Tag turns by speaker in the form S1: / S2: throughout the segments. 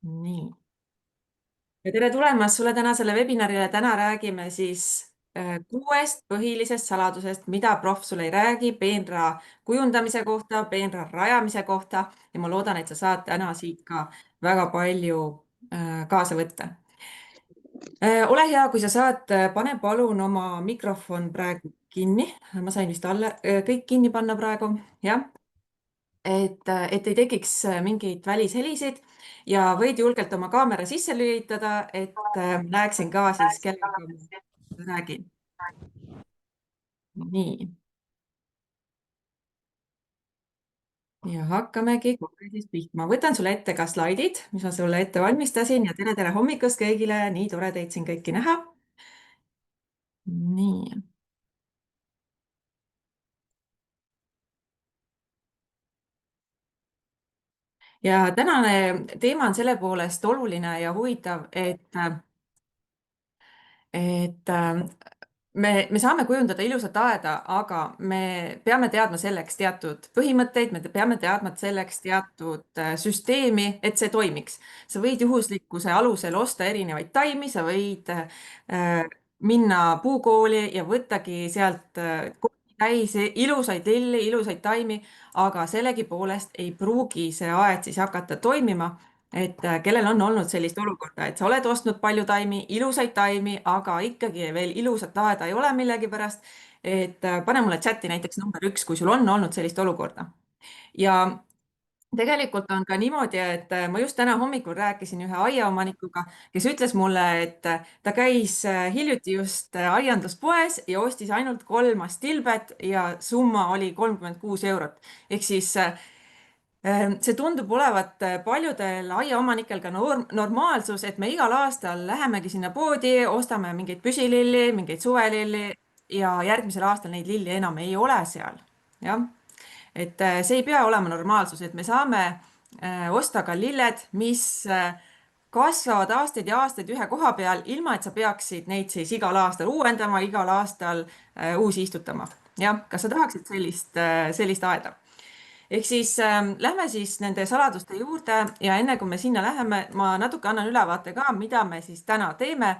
S1: Nii. Ja tere tulemast sulle tänasele webinarile. Täna räägime siis kuuest põhilisest saladusest, mida proff sulle ei räägi peenra kujundamise kohta, peenra rajamise kohta ja ma loodan, et sa saad täna siit ka väga palju kaasa võtta. Ole hea, kui sa saad, pane palun oma mikrofon praegu kinni. Ma sain vist alla, kõik kinni panna praegu, jah. Et ei tekiks mingeid välishelisid ja võid julgelt oma kaamera sisse lülitada, et näeksin ka siis, kellega ma räägin. Nii, ja hakkamegi kohe siis pihta. Ma võtan sulle ette ka slaidid, mis ma sulle ette valmistasin ja tere hommikust kõigile, nii tore teid siin kõiki näha. Nii. Ja tänane teema on selle poolest oluline ja huvitav, et me saame kujundada ilusat aeda, aga me peame teadma selleks teatud põhimõtteid, me peame teadma selleks teatud süsteemi, et see toimiks. Sa võid juhuslikkuse alusel osta erinevaid taimi, sa võid minna puukooli ja võttagi sealt täis ilusaid lilli, ilusaid taimi, aga sellegipoolest ei pruugi see aed siis hakata toimima. Et kellel on olnud sellist olukorda, et sa oled ostnud palju taimi, ilusaid taimi, aga ikkagi veel ilusat aeda ei ole millegipärast. Et pane mulle chati näiteks number 1, kui sul on olnud sellist olukorda. Ja tegelikult on ka niimoodi, et ma just täna hommikul rääkisin ühe aiaomanikuga, kes ütles mulle, et ta käis hiljuti just aianduspoes ja ostis ainult 3 astilbet ja summa oli 36 eurot. Ehk siis see tundub olevat paljudel aiaomanikel ka normaalsus, et me igal aastal lähemegi sinna poodi, ostame mingeid püsililli, mingeid suvelilli ja järgmisel aastal neid lilli enam ei ole seal. Jah, et see ei pea olema normaalsus, et me saame osta ka lilled, mis kasvavad aastaid ja aastaid ühe koha peal, ilma et sa peaksid neid siis igal aastal uuendama, igal aastal uusi istutama. jah, kas sa tahaksid sellist aeda? Ehk siis lähme siis nende saladuste juurde ja enne kui me sinna läheme, ma natuke annan ülevaate ka, mida me siis täna teeme.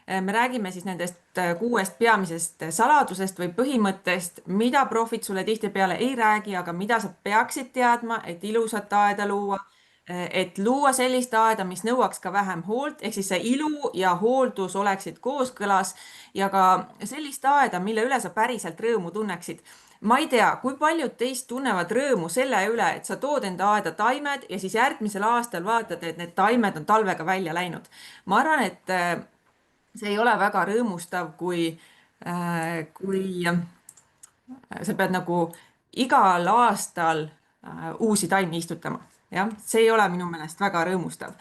S1: Me räägime siis nendest 6 peamisest saladusest või põhimõttest, mida profid sulle tihtipeale ei räägi, aga mida sa peaksid teadma, et ilusat aeda luua. Et luua sellist aeda, mis nõuaks ka vähem hoolt, ehk siis see ilu ja hooldus oleksid kooskõlas ja ka sellist aeda, mille üle sa päriselt rõõmu tunneksid. Ma ei tea, kui paljud teist tunnevad rõõmu selle üle, et sa tood enda aeda taimed ja siis järgmisel aastal vaatad, et need taimed on talvega välja läinud. Ma arvan, et see ei ole väga rõõmustav, kui sa pead nagu igal aastal uusi taimi istutama. jah, see ei ole minu meelest väga rõõmustav.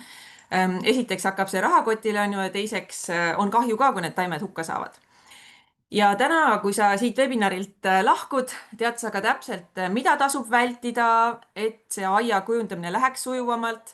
S1: Esiteks hakkab see rahakotile on ju ja teiseks on kahju ka, kui need taimed hukka saavad. Ja täna, kui sa siit webinarilt lahkud, tead sa ka täpselt, mida tasub vältida, et see aia kujundamine läheks sujuvamalt,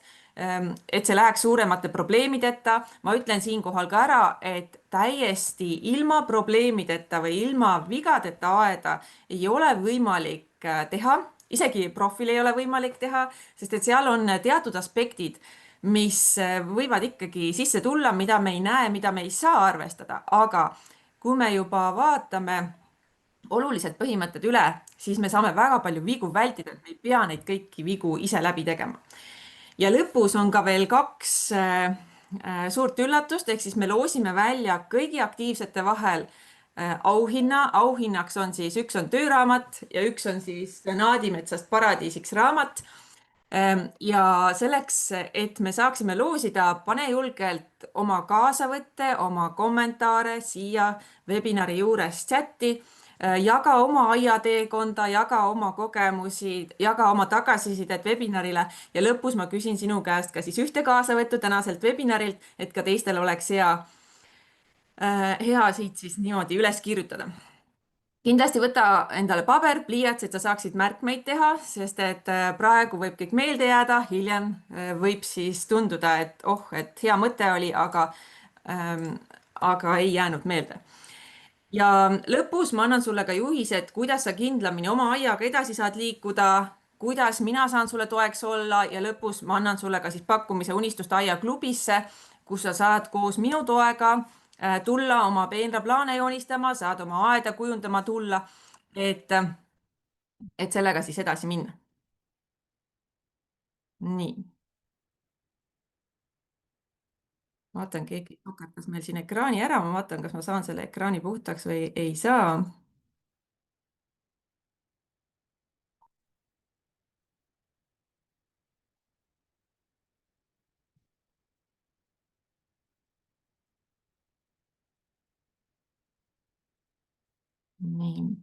S1: et see läheks suuremate probleemideta. Ma ütlen siinkohal ka ära, et täiesti ilma probleemideta või ilma vigadeta aeda ei ole võimalik teha, isegi profil ei ole võimalik teha, sest et seal on teatud aspektid, mis võivad ikkagi sisse tulla, mida me ei näe, mida me ei saa arvestada, aga kui me juba vaatame olulised põhimõtted üle, siis me saame väga palju vigu vältida, et me ei pea neid kõiki vigu ise läbi tegema. Ja lõpus on ka veel 2 suurt üllatust, ehk siis me loosime välja kõigi aktiivsete vahel auhinna. Auhinnaks on siis, üks on tööraamat ja üks on siis Naadimetsast paradiisiks raamat. Ja selleks, et me saaksime loosida, pane julgelt oma kaasavõtte, oma kommentaare siia webinari juures chati. Jaga oma aiateekonda, jaga oma kogemusi, jaga oma tagasisidet webinarile ja lõpus ma küsin sinu käest ka siis ühte kaasavõttu tänaselt webinarilt, et ka teistel oleks hea siit siis niimoodi üles kirjutada. Kindlasti võta endale paber, pliiats, et sa saaksid märkmeid teha, sest et praegu võib kõik meelde jääda, hiljem võib siis tunduda, et oh, et hea mõte oli, aga ei jäänud meelde. Ja lõpus ma annan sulle ka juhised, kuidas sa kindlamini oma aiaga edasi saad liikuda, kuidas mina saan sulle toeks olla ja lõpus ma annan sulle ka siis pakkumise Unistuste Aia klubisse, kus sa saad koos minu toega tulla oma peenraplaane joonistama, saad oma aeda kujundama tulla, et, et sellega siis edasi minna. nii, vaatan, keegi tokerdas meil siin ekraani ära, ma vaatan, kas ma saan selle ekraani puhtaks või ei saa. nii.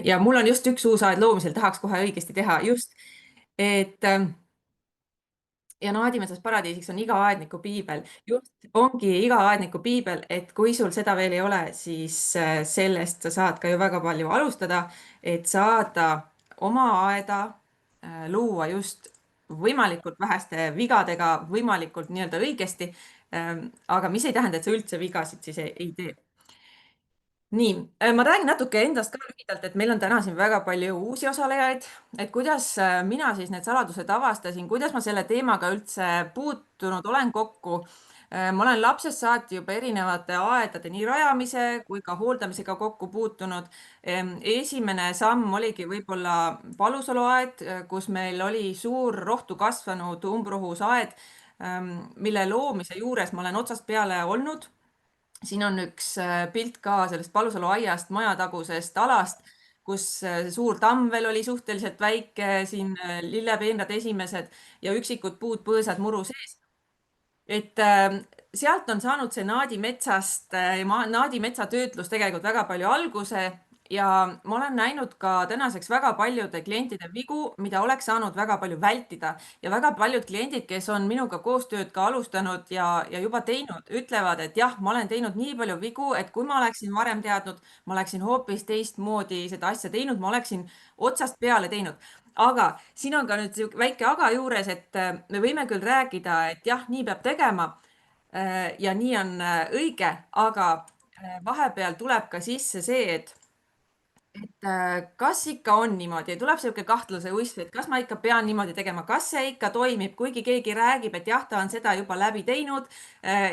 S1: Ja mul on just üks uus aed loomisel, tahaks kohe õigesti teha, just, et ja Naadimetsas paradiisiks on iga aedniku piibel. just, ongi iga aedniku piibel, et kui sul seda veel ei ole, siis sellest sa saad ka ju väga palju alustada, et saada oma aeda luua just võimalikult väheste vigadega, võimalikult nii-öelda õigesti. Aga mis ei tähenda, et sa üldse vigasid siis ei tee. nii, ma räägin natuke endast ka lühidalt, et meil on täna siin väga palju uusi osalejaid, et kuidas mina siis need saladused avastasin, kuidas ma selle teemaga üldse puutunud olen kokku. ma olen lapsest saati juba erinevate aedade nii rajamise kui ka hooldamisega kokku puutunud. esimene samm oligi võib-olla Palusalu aed, kus meil oli suur rohtu kasvanud umbrohus aed, mille loomise juures ma olen otsast peale olnud. siin on üks pilt ka sellest Palusalu aiast, majatagusest alast, kus see suur tamm veel oli suhteliselt väike, siin lillepeenrad esimesed ja üksikud puud, põõsad muru sees. et sealt on saanud see Naadi metsast, Naadi metsatöötlus tegelikult väga palju alguse ja ma olen näinud ka tänaseks väga paljude klientide vigu, mida oleks saanud väga palju vältida ja väga paljud kliendid, kes on minuga koostööd ka alustanud ja juba teinud, ütlevad, et jah, ma olen teinud nii palju vigu, et kui ma oleksin varem teadnud, ma oleksin hoopis teistmoodi seda asja teinud, ma oleksin otsast peale teinud. aga siin on ka nüüd sihuke väike aga juures, et me võime küll rääkida, et jah, nii peab tegema ja nii on õige, aga vahepeal tuleb ka sisse see, et kas ikka on niimoodi, tuleb sihuke kahtluse uisk, et kas ma ikka pean niimoodi tegema, kas see ikka toimib, kuigi keegi räägib, et jah, ta on seda juba läbi teinud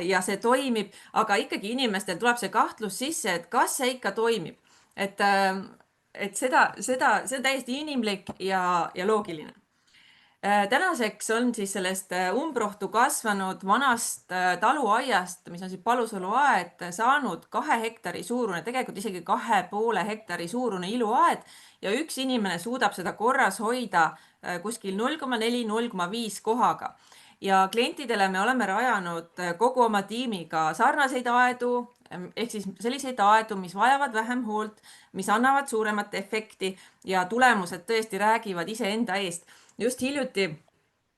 S1: ja see toimib, aga ikkagi inimestel tuleb see kahtlus sisse, et kas see ikka toimib. et, et see on täiesti inimlik ja loogiline. tänaseks on siis sellest umbrohtu kasvanud vanast taluaiast, mis on siis Palusalu aed, saanud 2 hektari suurune, tegelikult isegi 2,5 hektari suurune iluaed ja üks inimene suudab seda korras hoida kuskil 0,4, 0,5 kohaga. ja klientidele me oleme rajanud kogu oma tiimiga sarnaseid aedu, ehk siis selliseid aedu, mis vajavad vähem hoolt, mis annavad suuremat efekti ja tulemused tõesti räägivad iseenda eest. just hiljuti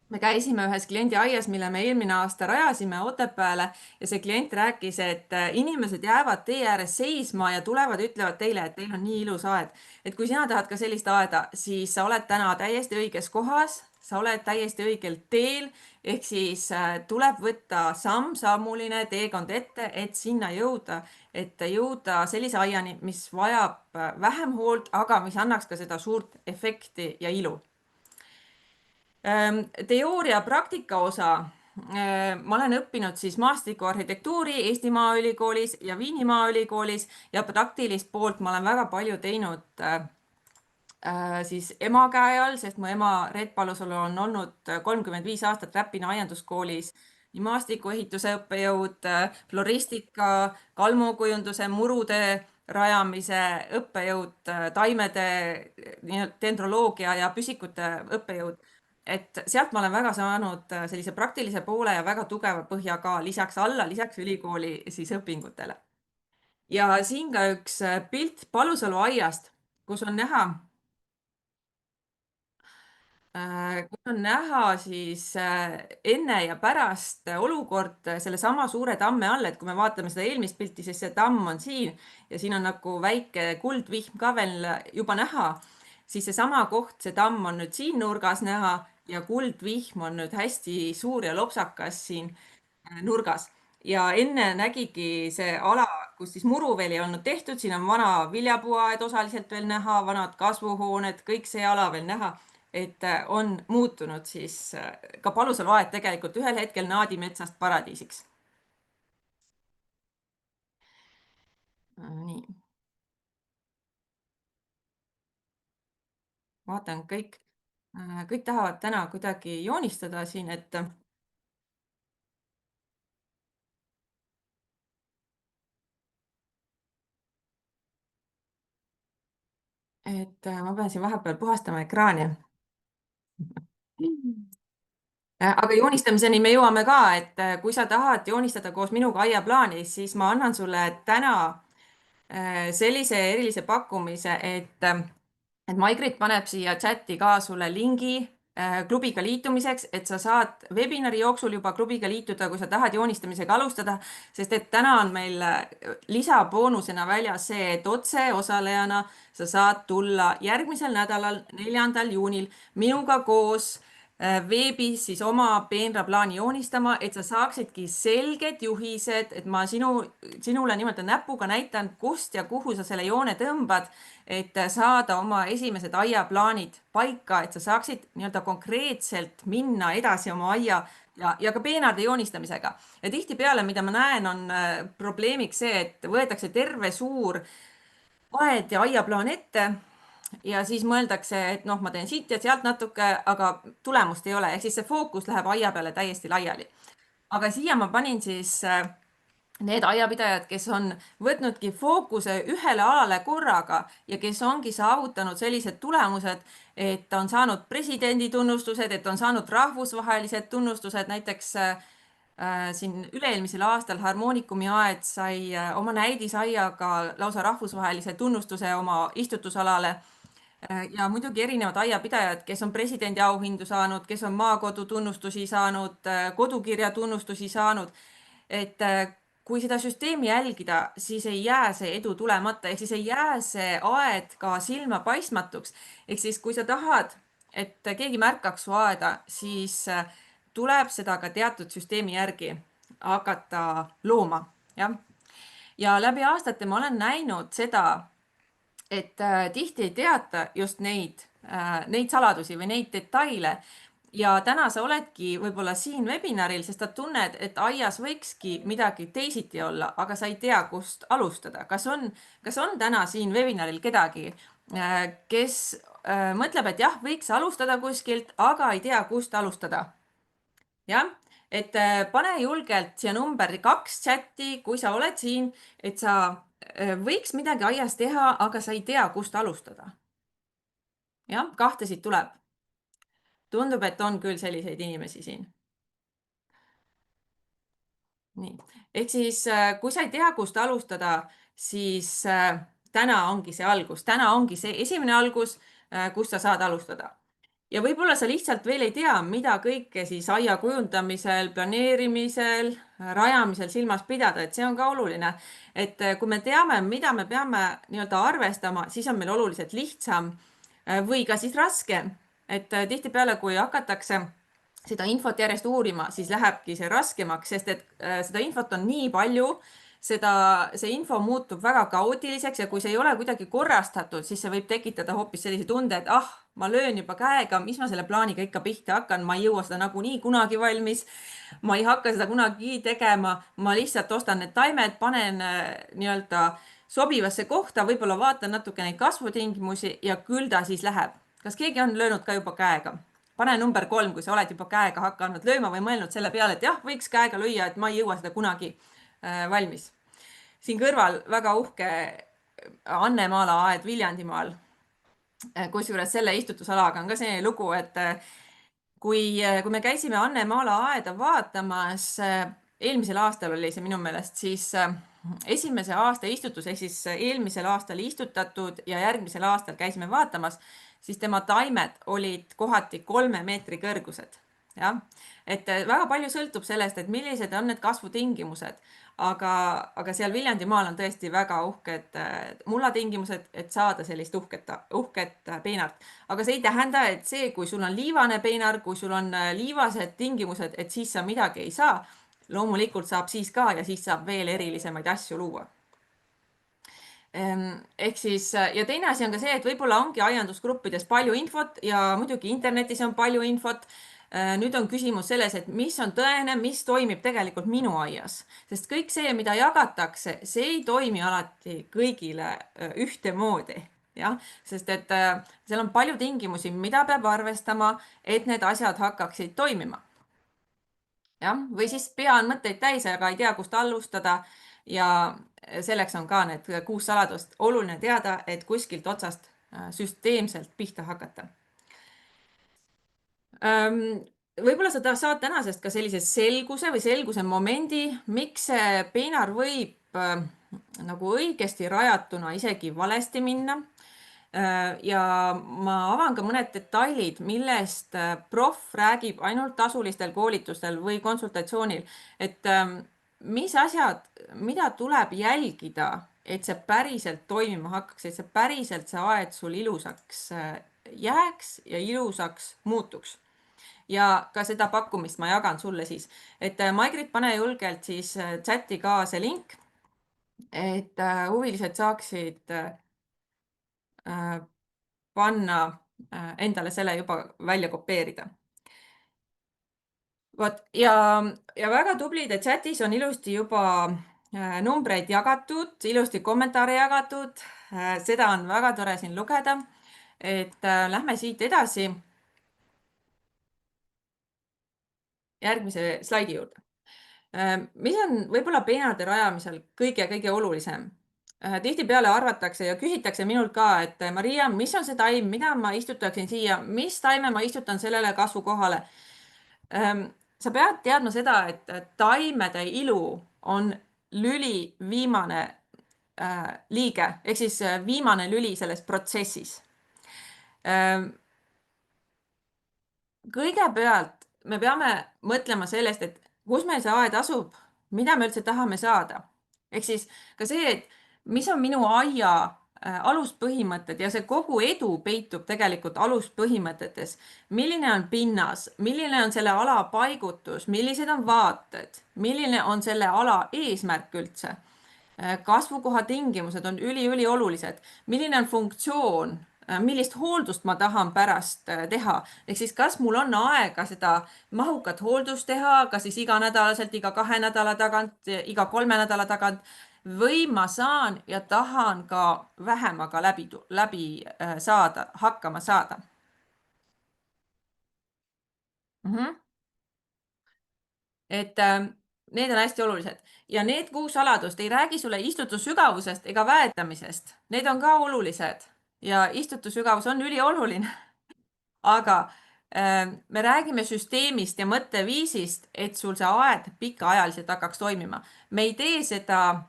S1: me käisime ühes kliendi aias, mille me eelmine aasta rajasime Otepääle ja see klient rääkis, et inimesed jäävad tee ääres seisma ja tulevad, ütlevad teile, et teil on nii ilus aed. et kui sina tahad ka sellist aeda, siis sa oled täna täiesti õiges kohas, sa oled täiesti õigel teel, ehk siis tuleb võtta samm-sammuline teekond ette, et sinna jõuda, et jõuda sellise aiani, mis vajab vähem hoolt, aga mis annaks ka seda suurt efekti ja ilu. teooria praktika osa. ma olen õppinud siis maastikuarhitektuuri Eesti Maaülikoolis ja Viini Maaülikoolis ja praktilist poolt ma olen väga palju teinud siis ema käe all, sest mu ema Reet Palusalu on olnud 35 aastat Räpina Aianduskoolis nii maastikuehituse õppejõud, floristika, kalmukujunduse, murude rajamise õppejõud, taimede dendroloogia ja püsikute õppejõud. et sealt ma olen väga saanud sellise praktilise poole ja väga tugeva põhja ka lisaks ülikooli siis õpingutele. ja siin ka üks pilt Palusalu aiast, kus on näha kus on näha siis enne ja pärast olukord sellesama suure tamme all, et kui me vaatame seda eelmist pilti, siis see tamm on siin ja siin on nagu väike kuldvihm ka veel juba näha, siis seesama koht, see tamm on nüüd siin nurgas näha ja kuldvihm on nüüd hästi suur ja lopsakas siin nurgas. ja enne nägigi see ala kus siis muru veel ei olnud tehtud, siin on vana viljapuuaed osaliselt veel näha, vanad kasvuhooned, kõik see ala veel näha, et on muutunud siis ka Palusalu aed tegelikult ühel hetkel Naadimetsast paradiisiks. Nii, vaatan, kõik tahavad täna kuidagi joonistada siin, et ma pean siin vahepeal puhastama ekraani. Aga joonistamiseni me jõuame ka, et kui sa tahad joonistada koos minuga aiaplaani, siis ma annan sulle täna sellise erilise pakkumise, et Maigrit paneb siia chati ka sulle lingi klubiga liitumiseks, et sa saad webinari jooksul juba klubiga liituda, kui sa tahad joonistamisega alustada, sest et täna on meil lisaboonusena väljas see, et otseosalejana sa saad tulla järgmisel nädalal, 4. juunil minuga koos veebis siis oma peenraplaani joonistama, et sa saaksidki selged juhised, et ma sinule niimoodi näpuga näitan, kust ja kuhu sa selle joone tõmbad, et saada oma esimesed aiaplaanid paika, et sa saaksid nii-öelda konkreetselt minna edasi oma aia ja ka peenarde joonistamisega. Ja tihtipeale, mida ma näen, on probleemiks see, et võetakse terve suur aed ja aiaplaan ette ja siis mõeldakse, et noh, ma teen siit ja sealt natuke, aga tulemust ei ole, ehk siis see fookus läheb aia peale täiesti laiali. Aga siia ma panin siis need aiapidajad, kes on võtnudki fookuse ühele alale korraga ja kes ongi saavutanud sellised tulemused, et on saanud presidendi tunnustused, et on saanud rahvusvahelised tunnustused, näiteks siin üle-eelmisel aastal Harmoonikumi aed sai oma näidisaiaga lausa rahvusvahelise tunnustuse oma istutusalale. Ja muidugi erinevad aiapidajad, kes on presidendi auhindu saanud, kes on maakodu tunnustusi saanud, kodukirja tunnustusi saanud. Et kui seda süsteemi jälgida, siis ei jää see edu tulemata, ehk siis ei jää see aed ka silma paistmatuks. Ehk siis kui sa tahad, et keegi märkaks su aeda, siis tuleb seda ka teatud süsteemi järgi hakata looma, jah. Ja läbi aastate ma olen näinud seda, et tihti ei teata just neid saladusi või neid detaile. Ja täna sa oledki võib-olla siin webinaril, sest sa tunned, et aias võikski midagi teisiti olla, aga sa ei tea, kust alustada. Kas on täna siin webinaril kedagi, kes mõtleb, et jah, võiks alustada kuskilt, aga ei tea, kust alustada? Jah, et pane julgelt siia number 2 chati, kui sa oled siin, et sa võiks midagi aias teha, aga sa ei tea, kust alustada. Jah, 2 siit tuleb. Tundub, et on küll selliseid inimesi siin. Nii, ehk siis kui sa ei tea, kust alustada, siis täna ongi see algus, täna ongi see esimene algus, kust sa saad alustada. Ja võib-olla sa lihtsalt veel ei tea, mida kõike siis aia kujundamisel, planeerimisel, rajamisel silmas pidada, et see on ka oluline. Et kui me teame, mida me peame nii-öelda arvestama, siis on meil oluliselt lihtsam või ka siis raskem. Et tihtipeale, kui hakatakse seda infot järjest uurima, siis lähebki see raskemaks, sest et seda infot on nii palju, see info muutub väga kaootiliseks ja kui see ei ole kuidagi korrastatud, siis see võib tekitada hoopis sellise tunde, et ma löön juba käega, mis ma selle plaaniga ikka pihta hakkan, ma ei jõua seda nagunii kunagi valmis, ma ei hakka seda kunagi tegema, ma lihtsalt ostan need taimed, panen nii-öelda sobivasse kohta, võib-olla vaatan natuke neid kasvutingimusi ja küll ta siis läheb. Kas keegi on löönud ka juba käega? Pane number 3, kui sa oled juba käega hakanud lööma või mõelnud selle peale, et jah, võiks käega lüüa, et ma ei jõua seda kunagi valmis. Siin kõrval väga uhke Anne Maala aed Viljandimaal. Kusjuures selle istutusalaga on ka selline lugu, et kui me käisime Anne Maala aeda vaatamas, eelmisel aastal oli see minu meelest, siis esimese aasta istutus, ehk siis eelmisel aastal istutatud ja järgmisel aastal käisime vaatamas, siis tema taimed olid kohati 3 meetri kõrgused. Jah, et väga palju sõltub sellest, et millised on need kasvutingimused, aga seal Viljandimaal on tõesti väga uhked mullatingimused, et saada sellist uhket peenart. Aga see ei tähenda, et see, kui sul on liivane peenar, kui sul on liivased tingimused, et siis sa midagi ei saa. Loomulikult saab siis ka ja siis saab veel erilisemaid asju luua. Ehk siis ja teine asi on ka see, et võib-olla ongi aiandusgruppides palju infot ja muidugi internetis on palju infot. Nüüd on küsimus selles, et mis on tõene, mis toimib tegelikult minu aias, sest kõik see, mida jagatakse, see ei toimi alati kõigile ühtemoodi. Jah, sest et seal on palju tingimusi, mida peab arvestama, et need asjad hakkaksid toimima. Jah, või siis pea on mõtteid täis, aga ei tea, kust alustada. Ja selleks on ka need 6 saladust oluline teada, et kuskilt otsast süsteemselt pihta hakata. Võib-olla sa saad tänasest ka sellise selguse või selguse momendi, miks see peenar võib nagu õigesti rajatuna isegi valesti minna. Ja ma avan ka mõned detailid, millest proff räägib ainult tasulistel koolitustel või konsultatsioonil, et mis asjad, mida tuleb jälgida, et see päriselt toimima hakkaks, et see päriselt see aed sul ilusaks jääks ja ilusaks muutuks. Ja ka seda pakkumist ma jagan sulle siis, et Maigrit, pane julgelt siis chati ka see link, et huvilised saaksid panna endale selle juba välja kopeerida. Vot ja väga tublid, et chatis on ilusti juba numbreid jagatud, ilusti kommentaare jagatud. Seda on väga tore siin lugeda. Et lähme siit edasi järgmise slaidi juurde. Mis on võib-olla peenarde rajamisel kõige olulisem? Tihtipeale arvatakse ja küsitakse minult ka, et Maria, mis on see taim, mida ma istutaksin siia, mis taime ma istutan sellele kasvukohale? Sa pead teadma seda, et taimede ilu on lüli viimane liige, ehk siis viimane lüli selles protsessis. Kõigepealt me peame mõtlema sellest, et kus meil see aed asub, mida me üldse tahame saada. Ehk siis ka see, et mis on minu aia aluspõhimõtted ja see kogu edu peitub tegelikult aluspõhimõtetes. Milline on pinnas, milline on selle ala paigutus, millised on vaated, milline on selle ala eesmärk üldse. Kasvukoha tingimused on üliolulised. Milline on funktsioon, millist hooldust ma tahan pärast teha. Ehk siis kas mul on aega seda mahukat hooldust teha, kas siis iganädalaselt, iga 2 nädala tagant, iga 3 nädala tagant või ma saan ja tahan ka vähemaga läbi saada, hakkama saada. Et need on hästi olulised ja need 6 saladust ei räägi sulle istutussügavusest ega väetamisest. Need on ka olulised ja istutussügavus on ülioluline. Aga me räägime süsteemist ja mõtteviisist, et sul see aed pikaajaliselt hakkaks toimima. Me ei tee seda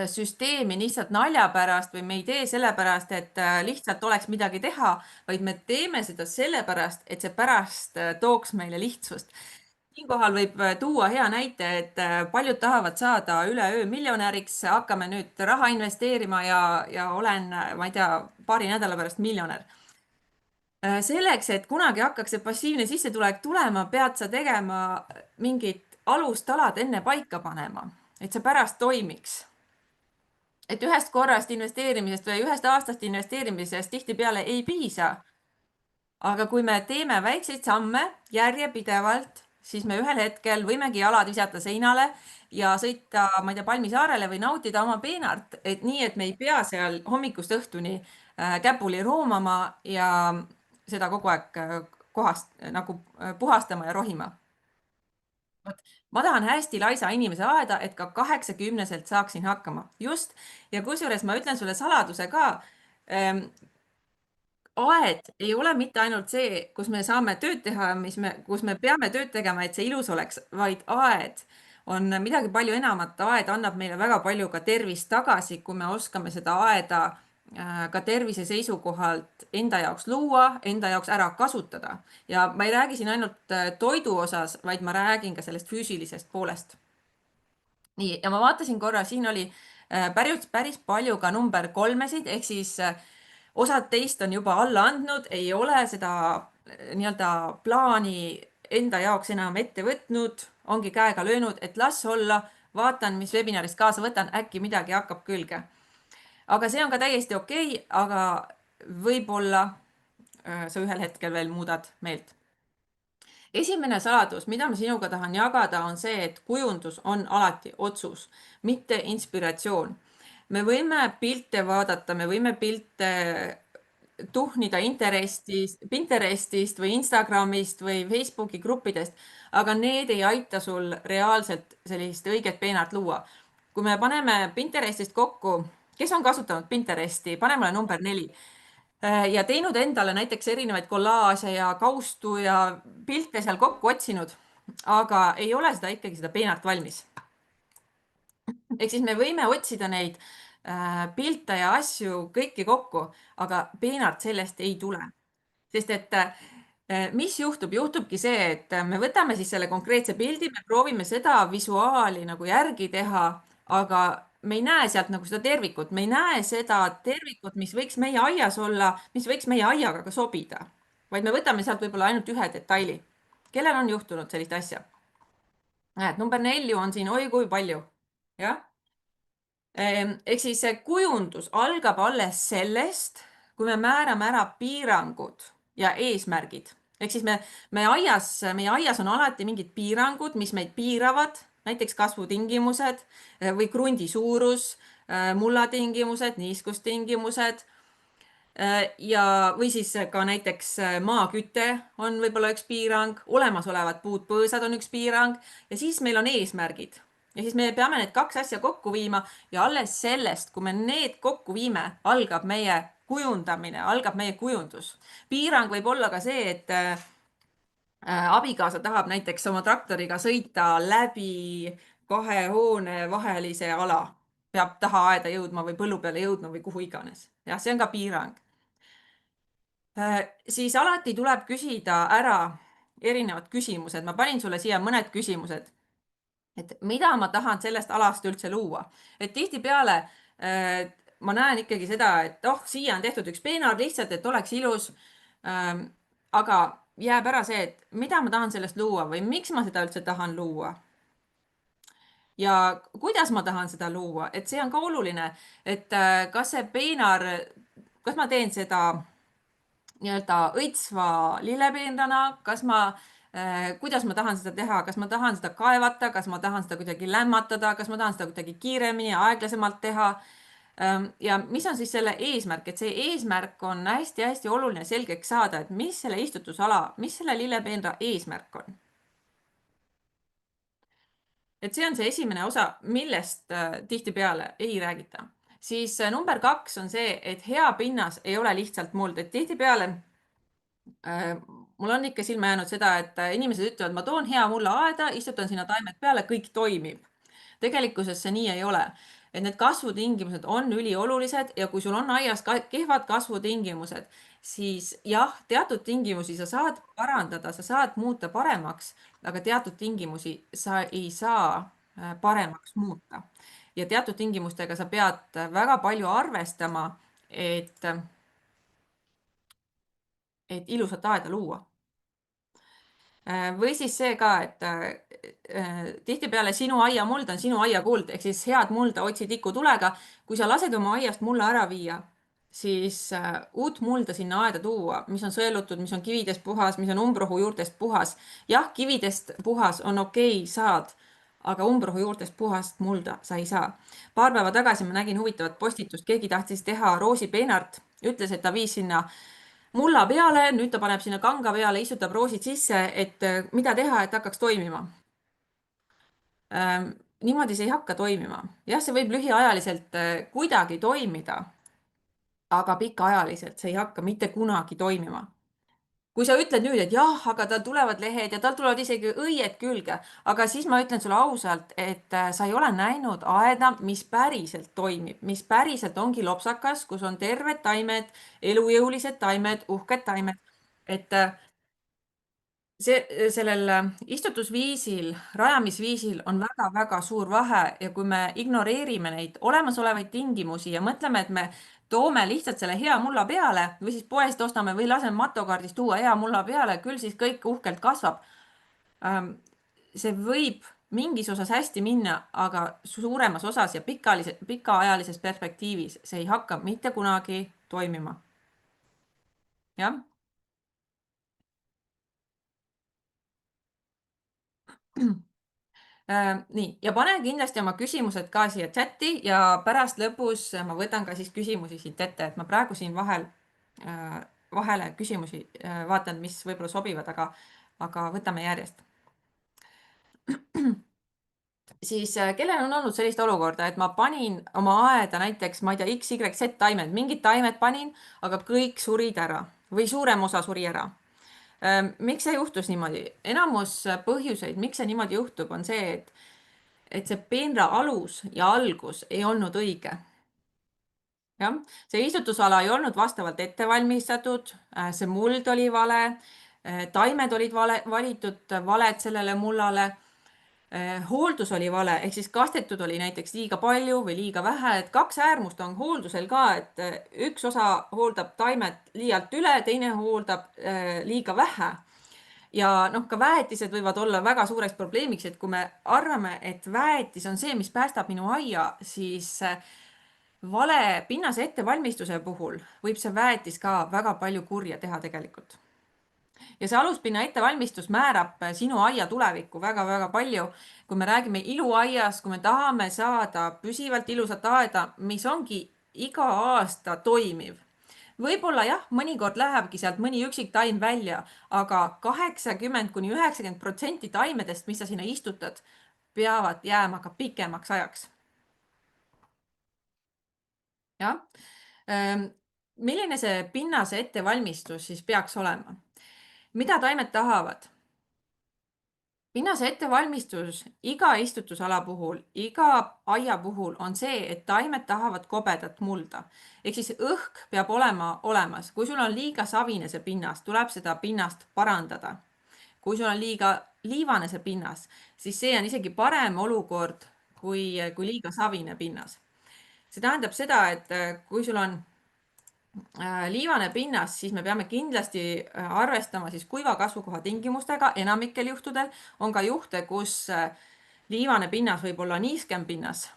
S1: süsteemi lihtsalt nalja pärast või me ei tee sellepärast, et lihtsalt oleks midagi teha, vaid me teeme seda sellepärast, et see pärast tooks meile lihtsust. Siinkohal võib tuua hea näite, et paljud tahavad saada üleöö miljonäriks, hakkame nüüd raha investeerima ja olen, ma ei tea, paari nädala pärast miljonär. Selleks, et kunagi hakkaks see passiivne sissetulek tulema, pead sa tegema mingid alustalad enne paika panema, et see pärast toimiks. Et ühest korrast investeerimisest või ühest aastast investeerimisest tihtipeale ei piisa. Aga kui me teeme väikseid samme järjepidevalt, siis me ühel hetkel võimegi jalad visata seinale ja sõita, ma ei tea, Palmisaarele või nautida oma peenart, et nii, et me ei pea seal hommikust õhtuni käpuli roomama ja seda kogu aeg kohast nagu puhastama ja rohima. Ma tahan hästi laisa inimese aeda, et ka 80-selt saaksin hakkama. Just. Ja kusjuures ma ütlen sulle saladuse ka. Aed ei ole mitte ainult see, kus me saame tööd teha, kus me peame tööd tegema, et see ilus oleks, vaid aed on midagi palju enamat. Aed annab meile väga palju ka tervist tagasi, kui me oskame seda aeda ka tervise seisukohalt enda jaoks luua, enda jaoks ära kasutada. Ja ma ei räägi siin ainult toidu osas, vaid ma räägin ka sellest füüsilisest poolest. Nii, ja ma vaatasin korra, siin oli päris palju ka number 3-sid, ehk siis osad teist on juba alla andnud, ei ole seda nii-öelda plaani enda jaoks enam ette võtnud, ongi käega löönud, et las olla, vaatan, mis webinarist kaasa võtan, äkki midagi hakkab külge. aga see on ka täiesti okei, aga võib-olla sa ühel hetkel veel muudad meelt. Esimene saladus, mida ma sinuga tahan jagada, on see, et kujundus on alati otsus, mitte inspiratsioon. Me võime pilte vaadata, me võime pilte tuhnida Pinterestist või Instagramist või Facebooki gruppidest, aga need ei aita sul reaalselt sellist õiget peenart luua. Kui me paneme Pinterestist kokku, kes on kasutanud Pinteresti, pane mulle number 4 ja teinud endale näiteks erinevaid kollaaže ja kaustu ja pilte seal kokku otsinud, aga ei ole seda peenart valmis. Ehk siis me võime otsida neid pilte ja asju kõiki kokku, aga peenart sellest ei tule. Sest et mis juhtub? Juhtubki see, et me võtame siis selle konkreetse pildi, me proovime seda visuaali nagu järgi teha, aga me ei näe sealt nagu seda tervikut, me ei näe seda tervikut, mis võiks meie aias olla, mis võiks meie aiaga ka sobida, vaid me võtame sealt võib-olla ainult ühe detaili. Kellel on juhtunud sellist asja? Näed, number 4 on siin oi kui palju. Jah. Ehk siis see kujundus algab alles sellest, kui me määrame ära piirangud ja eesmärgid. Ehk siis meie aias on alati mingid piirangud, mis meid piiravad, näiteks kasvutingimused või krundi suurus, mullatingimused, niiskustingimused või siis ka näiteks maaküte on võib-olla üks piirang, olemasolevad puud-põõsad on üks piirang ja siis meil on eesmärgid. Ja siis me peame need kaks asja kokku viima ja alles sellest, kui me need kokku viime, algab meie kujundamine, algab meie kujundus. Piirang võib olla ka see, et abikaasa tahab näiteks oma traktoriga sõita läbi 2 hoone vahelise ala. Peab tahaaeda jõudma või põllu peale jõudma või kuhu iganes. Jah, see on ka piirang. Siis alati tuleb küsida ära erinevad küsimused. Ma panin sulle siia mõned küsimused, et mida ma tahan sellest alast üldse luua. Et tihtipeale ma näen ikkagi seda, et siia on tehtud üks peenar lihtsalt, et oleks ilus. Aga jääb ära see, et mida ma tahan sellest luua või miks ma seda üldse tahan luua. Ja kuidas ma tahan seda luua, et see on ka oluline, et kas see peenar, kas ma teen seda nii-öelda õitsva lillepeenrana, kuidas ma tahan seda teha, kas ma tahan seda kaevata, kas ma tahan seda kuidagi lämmatada, kas ma tahan seda kuidagi kiiremini ja aeglasemalt teha. Ja mis on siis selle eesmärk, et see eesmärk on hästi-hästi oluline selgeks saada, et mis selle istutusala, mis selle lillepeenra eesmärk on. Et see on see esimene osa, millest tihtipeale ei räägita. Siis number 2 on see, et hea pinnas ei ole lihtsalt muld, et tihtipeale mul on ikka silma jäänud seda, et inimesed ütlevad, ma toon hea mulla aeda, istutan sinna taimed peale, kõik toimib. Tegelikkuses see nii ei ole. Et need kasvutingimused on üliolulised ja kui sul on aias kehvad kasvutingimused, siis jah, teatud tingimusi sa saad parandada, sa saad muuta paremaks, aga teatud tingimusi sa ei saa paremaks muuta. Ja teatud tingimustega sa pead väga palju arvestama, et ilusat aeda luua. Või siis see ka, et tihtipeale sinu aiamuld on sinu aiakuld, ehk siis head mulda otsi tikutulega. Kui sa lased oma aiast mulla ära viia, siis uut mulda sinna aeda tuua, mis on sõelutud, mis on kividest puhas, mis on umbrohu juurtest puhas. Jah, kividest puhas on okei, saad, aga umbrohu juurtest puhast mulda sa ei saa. Paar päeva tagasi ma nägin huvitavat postitust, keegi tahtis teha roosipeenart, ütles, et ta viis sinna mulla peale, nüüd ta paneb sinna kanga peale, istutab roosid sisse, et mida teha, et hakkaks toimima. Niimoodi see ei hakka toimima. Jah, see võib lühiajaliselt kuidagi toimida, aga pikaajaliselt see ei hakka mitte kunagi toimima. Kui sa ütled nüüd, et jah, aga tal tulevad lehed ja tal tulevad isegi õied külge, aga siis ma ütlen sulle ausalt, et sa ei ole näinud aeda, mis päriselt toimib, mis päriselt ongi lopsakas, kus on terved taimed, elujõulised taimed, uhked taimed. Et sellel istutusviisil, rajamisviisil on väga-väga suur vahe ja kui me ignoreerime neid olemasolevaid tingimusi ja mõtleme, et me toome lihtsalt selle hea mulla peale või siis poest ostame või laseme Matokaardist tuua hea mulla peale, küll siis kõik uhkelt kasvab. See võib mingis osas hästi minna, aga suuremas osas ja pikaajalises perspektiivis see ei hakka mitte kunagi toimima. Jah. Nii, ja pane kindlasti oma küsimused ka siia chati ja pärast lõpus ma võtan ka siis küsimusi siit ette, et ma praegu siin vahele küsimusi vaatan, mis võib-olla sobivad, aga võtame järjest. Siis kellel on olnud sellist olukorda, et ma panin oma aeda näiteks, ma ei tea, X, Y, Z taimed, mingid taimed panin, aga kõik surid ära või suurem osa suri ära. Miks see juhtus niimoodi? Enamus põhjuseid, miks see niimoodi juhtub, on see, et see peenra alus ja algus ei olnud õige. Jah, see istutusala ei olnud vastavalt ette valmistatud, see muld oli vale, taimed olid valitud valed sellele mullale, hooldus oli vale, ehk siis kastetud oli näiteks liiga palju või liiga vähe, et kaks äärmust on hooldusel ka, et üks osa hooldab taimed liialt üle, teine hooldab liiga vähe. Ja noh, ka väetised võivad olla väga suureks probleemiks, et kui me arvame, et väetis on see, mis päästab minu aia, siis vale pinnase ettevalmistuse puhul võib see väetis ka väga palju kurja teha tegelikult. Ja see aluspinna ettevalmistus määrab sinu aia tulevikku väga-väga palju. Kui me räägime iluaiast, kui me tahame saada püsivalt ilusat aeda, mis ongi iga aasta toimiv. Võib-olla jah, mõnikord lähebki sealt mõni üksik taim välja, aga 80–90% taimedest, mis sa sinna istutad, peavad jääma ka pikemaks ajaks. Jah. Milline see pinnase ettevalmistus siis peaks olema? Mida taimed tahavad? Pinnase ettevalmistus iga istutusala puhul, iga aia puhul on see, et taimed tahavad kobedat mulda. Ehk siis õhk peab olema olemas. Kui sul on liiga savine see pinnas, tuleb seda pinnast parandada. Kui sul on liiga liivane see pinnas, siis see on isegi parem olukord kui liiga savine pinnas. See tähendab seda, et kui sul on liivane pinnas, siis me peame kindlasti arvestama siis kuiva kasvukoha tingimustega. Enamikel juhtudel on ka juhte, kus liivane pinnas võib olla niiskem pinnas,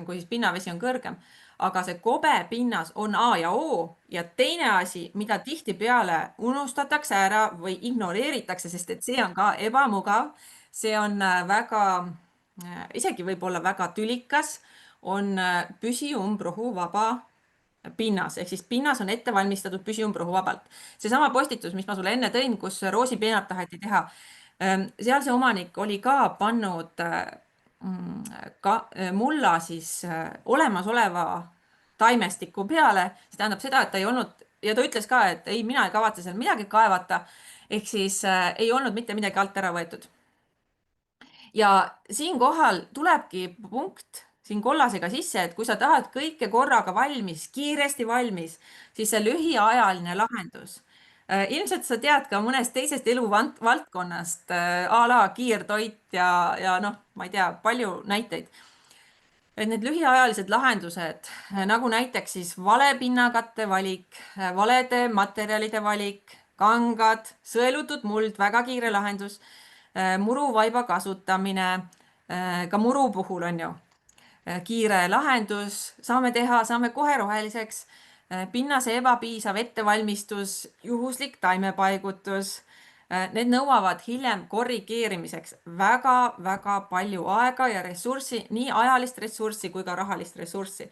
S1: kui siis pinnavesi on kõrgem, aga see kobe pinnas on A ja O. Ja teine asi, mida tihtipeale unustatakse ära või ignoreeritakse, sest et see on ka ebamugav, see on väga, isegi võib-olla väga tülikas, on püsiumbrohuvaba pinnas, ehk siis pinnas on ette valmistatud püsiumbrohuvabalt. Seesama postitus, mis ma sulle enne tõin, kus roosipeenart taheti teha, seal see omanik oli ka pannud mulla siis olemasoleva taimestiku peale. See tähendab seda, et ta ei olnud, ja ta ütles ka, et ei, mina ei kavatse seal midagi kaevata, ehk siis ei olnud mitte midagi alt ära võetud. Ja siinkohal tulebki punkt siin kollasega sisse, et kui sa tahad kõike korraga valmis, kiiresti valmis, siis see lühiajaline lahendus. Ilmselt sa tead ka mõnest teisest eluvaldkonnast a la kiirtoit ja noh, ma ei tea, palju näiteid. Et need lühiajalised lahendused, nagu näiteks siis vale pinnakatte valik, valede materjalide valik, kangad, sõelutud muld, väga kiire lahendus, muruvaiba kasutamine, ka muru puhul on ju kiire lahendus, saame kohe roheliseks, pinnase ebapiisav ettevalmistus, juhuslik taimepaigutus. Need nõuavad hiljem korrigeerimiseks väga-väga palju aega ja ressurssi, nii ajalist ressurssi kui ka rahalist ressurssi.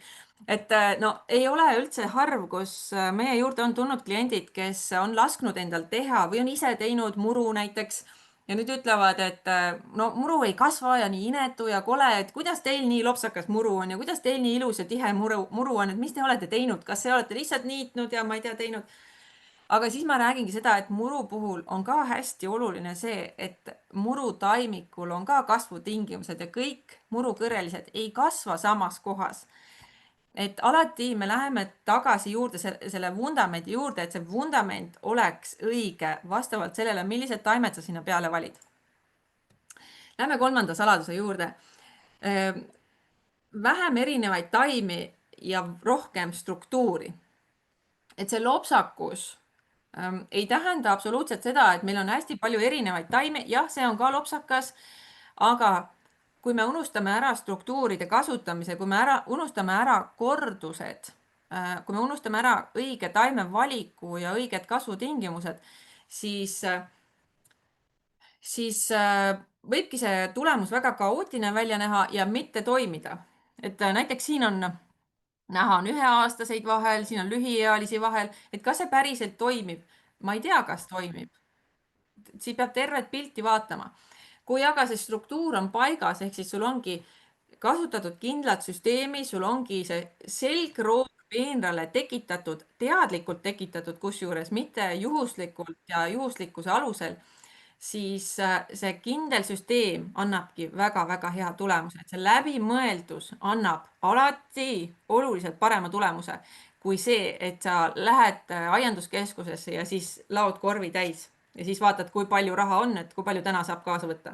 S1: Et no ei ole üldse harv, kus meie juurde on tulnud kliendid, kes on lasknud endal teha või on ise teinud muru näiteks ja nüüd ütlevad, et no muru ei kasva ja nii inetu ja kole, et kuidas teil nii lopsakas muru on ja kuidas teil nii ilus ja tihe muru on, et mis te olete teinud, kas te olete lihtsalt niitnud ja ma ei tea, teinud. Aga siis ma räägingi seda, et muru puhul on ka hästi oluline see, et murutaimikul on ka kasvutingimused ja kõik murukõrelised ei kasva samas kohas. Et alati me läheme tagasi juurde selle vundamendi juurde, et see vundament oleks õige vastavalt sellele, millised taimed sa sinna peale valid. Lähme kolmanda saladuse juurde. Vähem erinevaid taimi ja rohkem struktuuri. Et see lopsakus ei tähenda absoluutselt seda, et meil on hästi palju erinevaid taime. Jah, see on ka lopsakas, aga kui me unustame ära struktuuride kasutamise, kui me unustame ära kordused, kui me unustame ära õige taimevaliku ja õiged kasvutingimused, siis, siis võibki see tulemus väga kaootiline välja näha ja mitte toimida. Et näiteks siin on näha on üheaastaseid vahel, siin on lühiealisi vahel, et kas see päriselt toimib? Ma ei tea, kas toimib. Siin peab tervet pilti vaatama. Kui aga see struktuur on paigas, ehk siis sul ongi kasutatud kindlat süsteemi, sul ongi see selgroog peenrale tekitatud, teadlikult tekitatud, kusjuures mitte juhuslikult ja juhuslikkuse alusel, siis see kindel süsteem annabki väga-väga hea tulemuse, et see läbimõeldus annab alati oluliselt parema tulemuse kui see, et sa lähed aianduskeskusesse ja siis laod korvi täis ja siis vaatad, kui palju raha on, et kui palju täna saab kaasa võtta.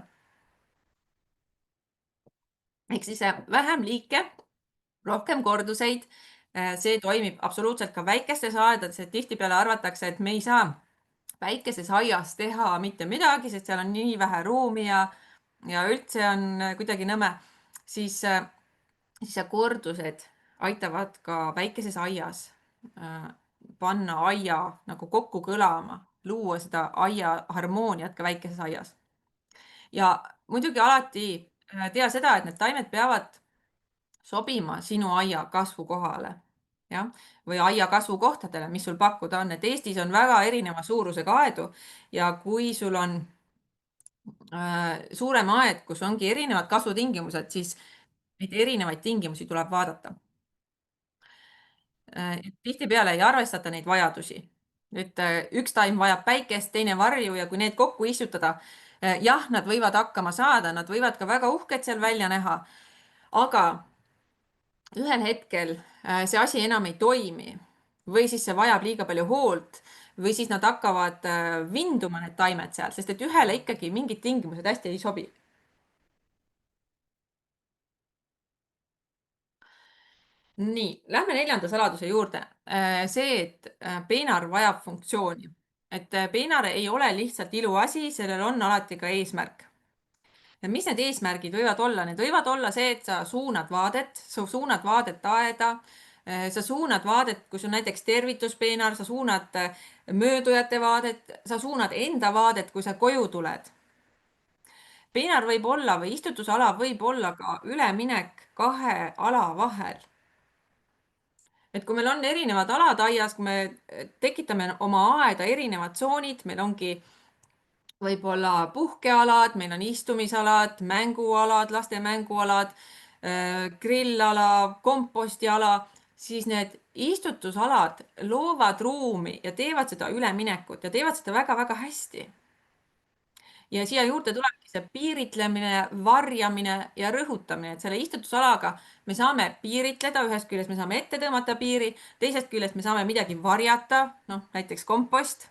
S1: Ehk siis vähem liike, rohkem korduseid. See toimib absoluutselt ka väikestes aedades, et tihtipeale arvatakse, et me ei saa väikeses aias teha mitte midagi, sest seal on nii vähe ruumi ja üldse on kuidagi nõme, siis, siis kordused aitavad ka väikeses aias panna aia nagu kokku kõlama, luua seda aia harmooniat ka väikeses aias. Ja muidugi alati tea seda, et need taimed peavad sobima sinu aia kasvukohale, jah, või aia kasvukohtadele, mis sul pakkuda on, et Eestis on väga erineva suurusega aedu ja kui sul on suurem aed, kus ongi erinevad kasvutingimused, siis neid erinevaid tingimusi tuleb vaadata. Tihtipeale ei arvestata neid vajadusi. Nüüd üks taim vajab päikest, teine varju ja kui need kokku istutada, jah, nad võivad hakkama saada, nad võivad ka väga uhked seal välja näha, aga ühel hetkel see asi enam ei toimi või siis see vajab liiga palju hoolt või siis nad hakkavad vinduma, need taimed seal, sest et ühele ikkagi mingid tingimused hästi ei sobi. Nii, lähme neljanda saladuse juurde. See, et peenar vajab funktsiooni. Et peenar ei ole lihtsalt iluasi, sellel on alati ka eesmärk. Ja mis need eesmärgid võivad olla? Need võivad olla see, et sa suunad vaadet aeda, sa suunad vaadet, kui sul näiteks tervituspeenar, sa suunad möödujate vaadet, sa suunad enda vaadet, kui sa koju tuled. Peenar võib olla või istutusala võib olla ka üleminek kahe ala vahel. Et kui meil on erinevad alad aias, kui me tekitame oma aeda erinevad tsoonid, meil ongi võib-olla puhkealad, meil on istumisalad, mängualad, laste mängualad, grillala, kompostiala, siis need istutusalad loovad ruumi ja teevad seda üleminekut ja teevad seda väga-väga hästi. Ja siia juurde tulebki see piiritlemine, varjamine ja rõhutamine, et selle istutusalaga me saame piiritleda, ühest küljest me saame ette tõmmata piiri, teisest küljest me saame midagi varjata, noh näiteks kompost,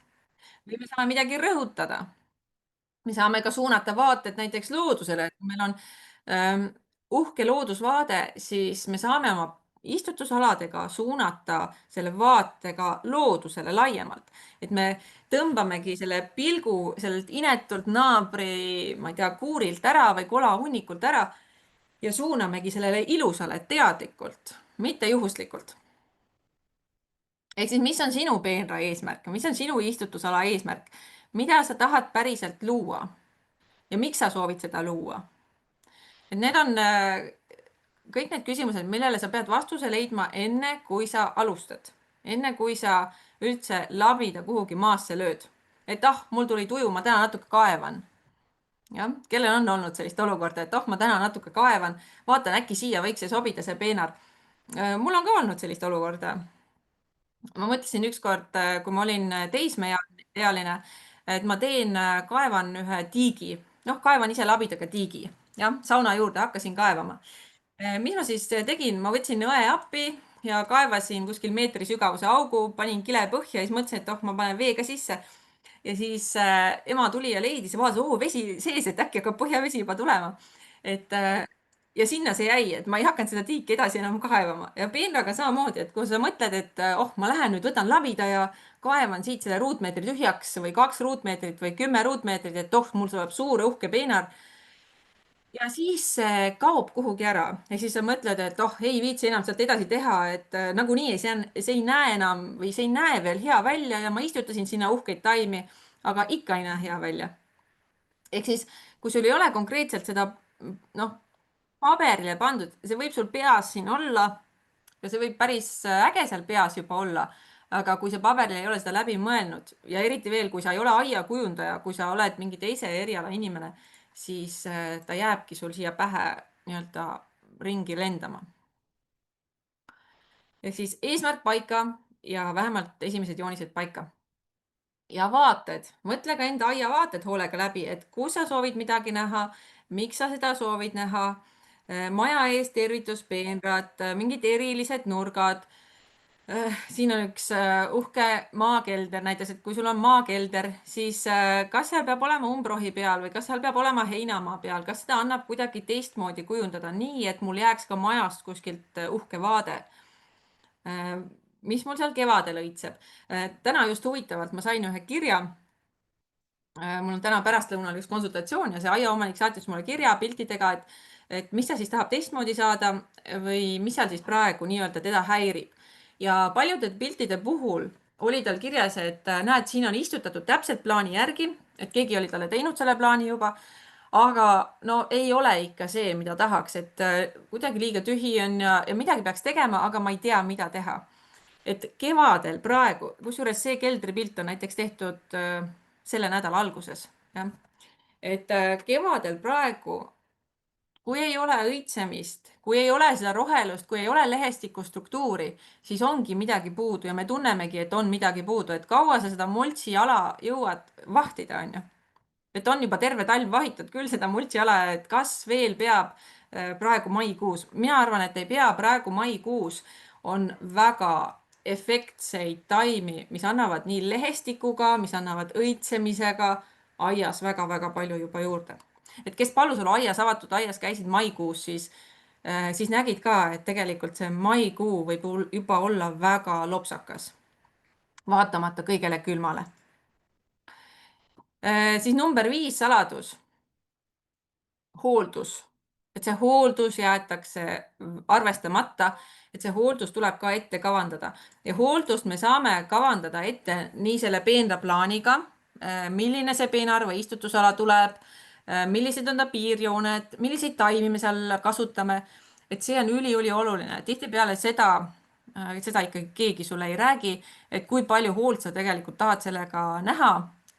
S1: või me saame midagi rõhutada. Me saame ka suunata vaated näiteks loodusele, et kui meil on uhke loodusvaade, siis me saame oma istutusaladega suunata selle vaatega loodusele laiemalt. Et me tõmbamegi selle pilgu sellelt inetult naabri, ma ei tea, kuurilt ära või kolahunnikult ära ja suunamegi sellele ilusale teadlikult, mitte juhuslikult. Ehk siis, mis on sinu peenra eesmärk, mis on sinu istutusala eesmärk, mida sa tahad päriselt luua ja miks sa soovid seda luua? Et need on kõik need küsimused, millele sa pead vastuse leidma enne, kui sa alustad. Enne, kui sa üldse labida kuhugi maasse lööd. Et ah, mul tuli tuju, ma täna natuke kaevan. Jah, kellel on olnud sellist olukorda, et oh, ma täna natuke kaevan, vaatan, äkki siia võiks see sobida, see peenar. Mul on ka olnud sellist olukorda. Ma mõtlesin ükskord, kui ma olin teismeealine, et ma kaevan ühe tiigi, noh, kaevan ise labidaga tiigi, jah, sauna juurde hakkasin kaevama. Mis ma siis tegin, ma võtsin õe appi ja kaevasin kuskil meetri sügavuse augu, panin kile põhja ja siis mõtlesin, et oh, ma panen vee ka sisse. Ja siis ema tuli ja leidis ja vaatas, oo, vesi sees, et äkki hakkab põhjavesi juba tulema. Et ja sinna see jäi, et ma ei hakanud seda tiiki edasi enam kaevama ja peenraga samamoodi, et kui sa mõtled, et oh, ma lähen nüüd võtan labida ja kaevan siit selle ruutmeetri tühjaks või 2 ruutmeetrit või 10 ruutmeetrit, et oh, mul tuleb suur uhke peenar. ja siis see kaob kuhugi ära ja siis sa mõtled, et oh, ei viitsi enam sealt edasi teha, et nagunii see ei näe enam või see ei näe veel hea välja ja ma istutasin sinna uhkeid taimi, aga ikka ei näe hea välja. Ehk siis, kui sul ei ole konkreetselt seda noh, paberile pandud, see võib sul peas siin olla ja see võib päris äge seal peas juba olla, aga kui sa paberil ei ole seda läbi mõelnud ja eriti veel, kui sa ei ole aiakujundaja, kui sa oled mingi teise eriala inimene, siis ta jääbki sul siia pähe nii-öelda ringi lendama. ehk siis eesmärk paika ja vähemalt esimesed joonised paika. Ja vaated, mõtle ka enda aiavaated hoolega läbi, et kus sa soovid midagi näha, miks sa seda soovid näha, maja ees tervituspeenrad, mingid erilised nurgad. Siin on üks uhke maakelder näiteks, et kui sul on maakelder, siis kas seal peab olema umbrohi peal või kas seal peab olema heinamaa peal, kas seda annab kuidagi teistmoodi kujundada, nii et mul jääks ka majast kuskilt uhke vaade. Mis mul seal kevadel õitseb? Täna just huvitavalt ma sain ühe kirja. Mul on täna pärastlõunal üks konsultatsioon ja see aiaomanik saatis mulle kirja piltidega, et mis ta siis tahab teistmoodi saada või mis seal siis praegu nii-öelda teda häirib. Ja paljude piltide puhul oli tal kirjas, et näed, siin on istutatud täpselt plaani järgi, et keegi oli talle teinud selle plaani juba, aga no ei ole ikka see, mida tahaks, et kuidagi liiga tühi on ja midagi peaks tegema, aga ma ei tea, mida teha. Et kevadel praegu, kusjuures see keldripilt on näiteks tehtud selle nädala alguses, jah. Et kevadel praegu, kui ei ole õitsemist, kui ei ole seda rohelust, kui ei ole lehestiku struktuuri, siis ongi midagi puudu ja me tunnemegi, et on midagi puudu, et kaua sa seda multsiala jõuad vahtida, on ju. Et on juba terve talv vahitud küll seda multsiala, et kas veel peab praegu maikuus. Mina arvan, et ei pea praegu maikuus. On väga efektseid taimi, mis annavad nii lehestikuga, mis annavad õitsemisega aias väga-väga palju juba juurde. Et kes Palusalu aias, avatud aias käisid maikuus, siis nägid ka, et tegelikult see maikuu võib juba olla väga lopsakas, vaatamata kõigele külmale. Siis number 5 saladus, hooldus. Et see hooldus jäetakse arvestamata, et see hooldus tuleb ka ette kavandada ja hooldust me saame kavandada ette nii selle peenraplaaniga, milline see peenar või istutusala tuleb, millised on ta piirjooned, milliseid taimi me seal kasutame. Et see on ülioluline. Tihtipeale seda ikkagi keegi sulle ei räägi, et kui palju hoolt sa tegelikult tahad sellega näha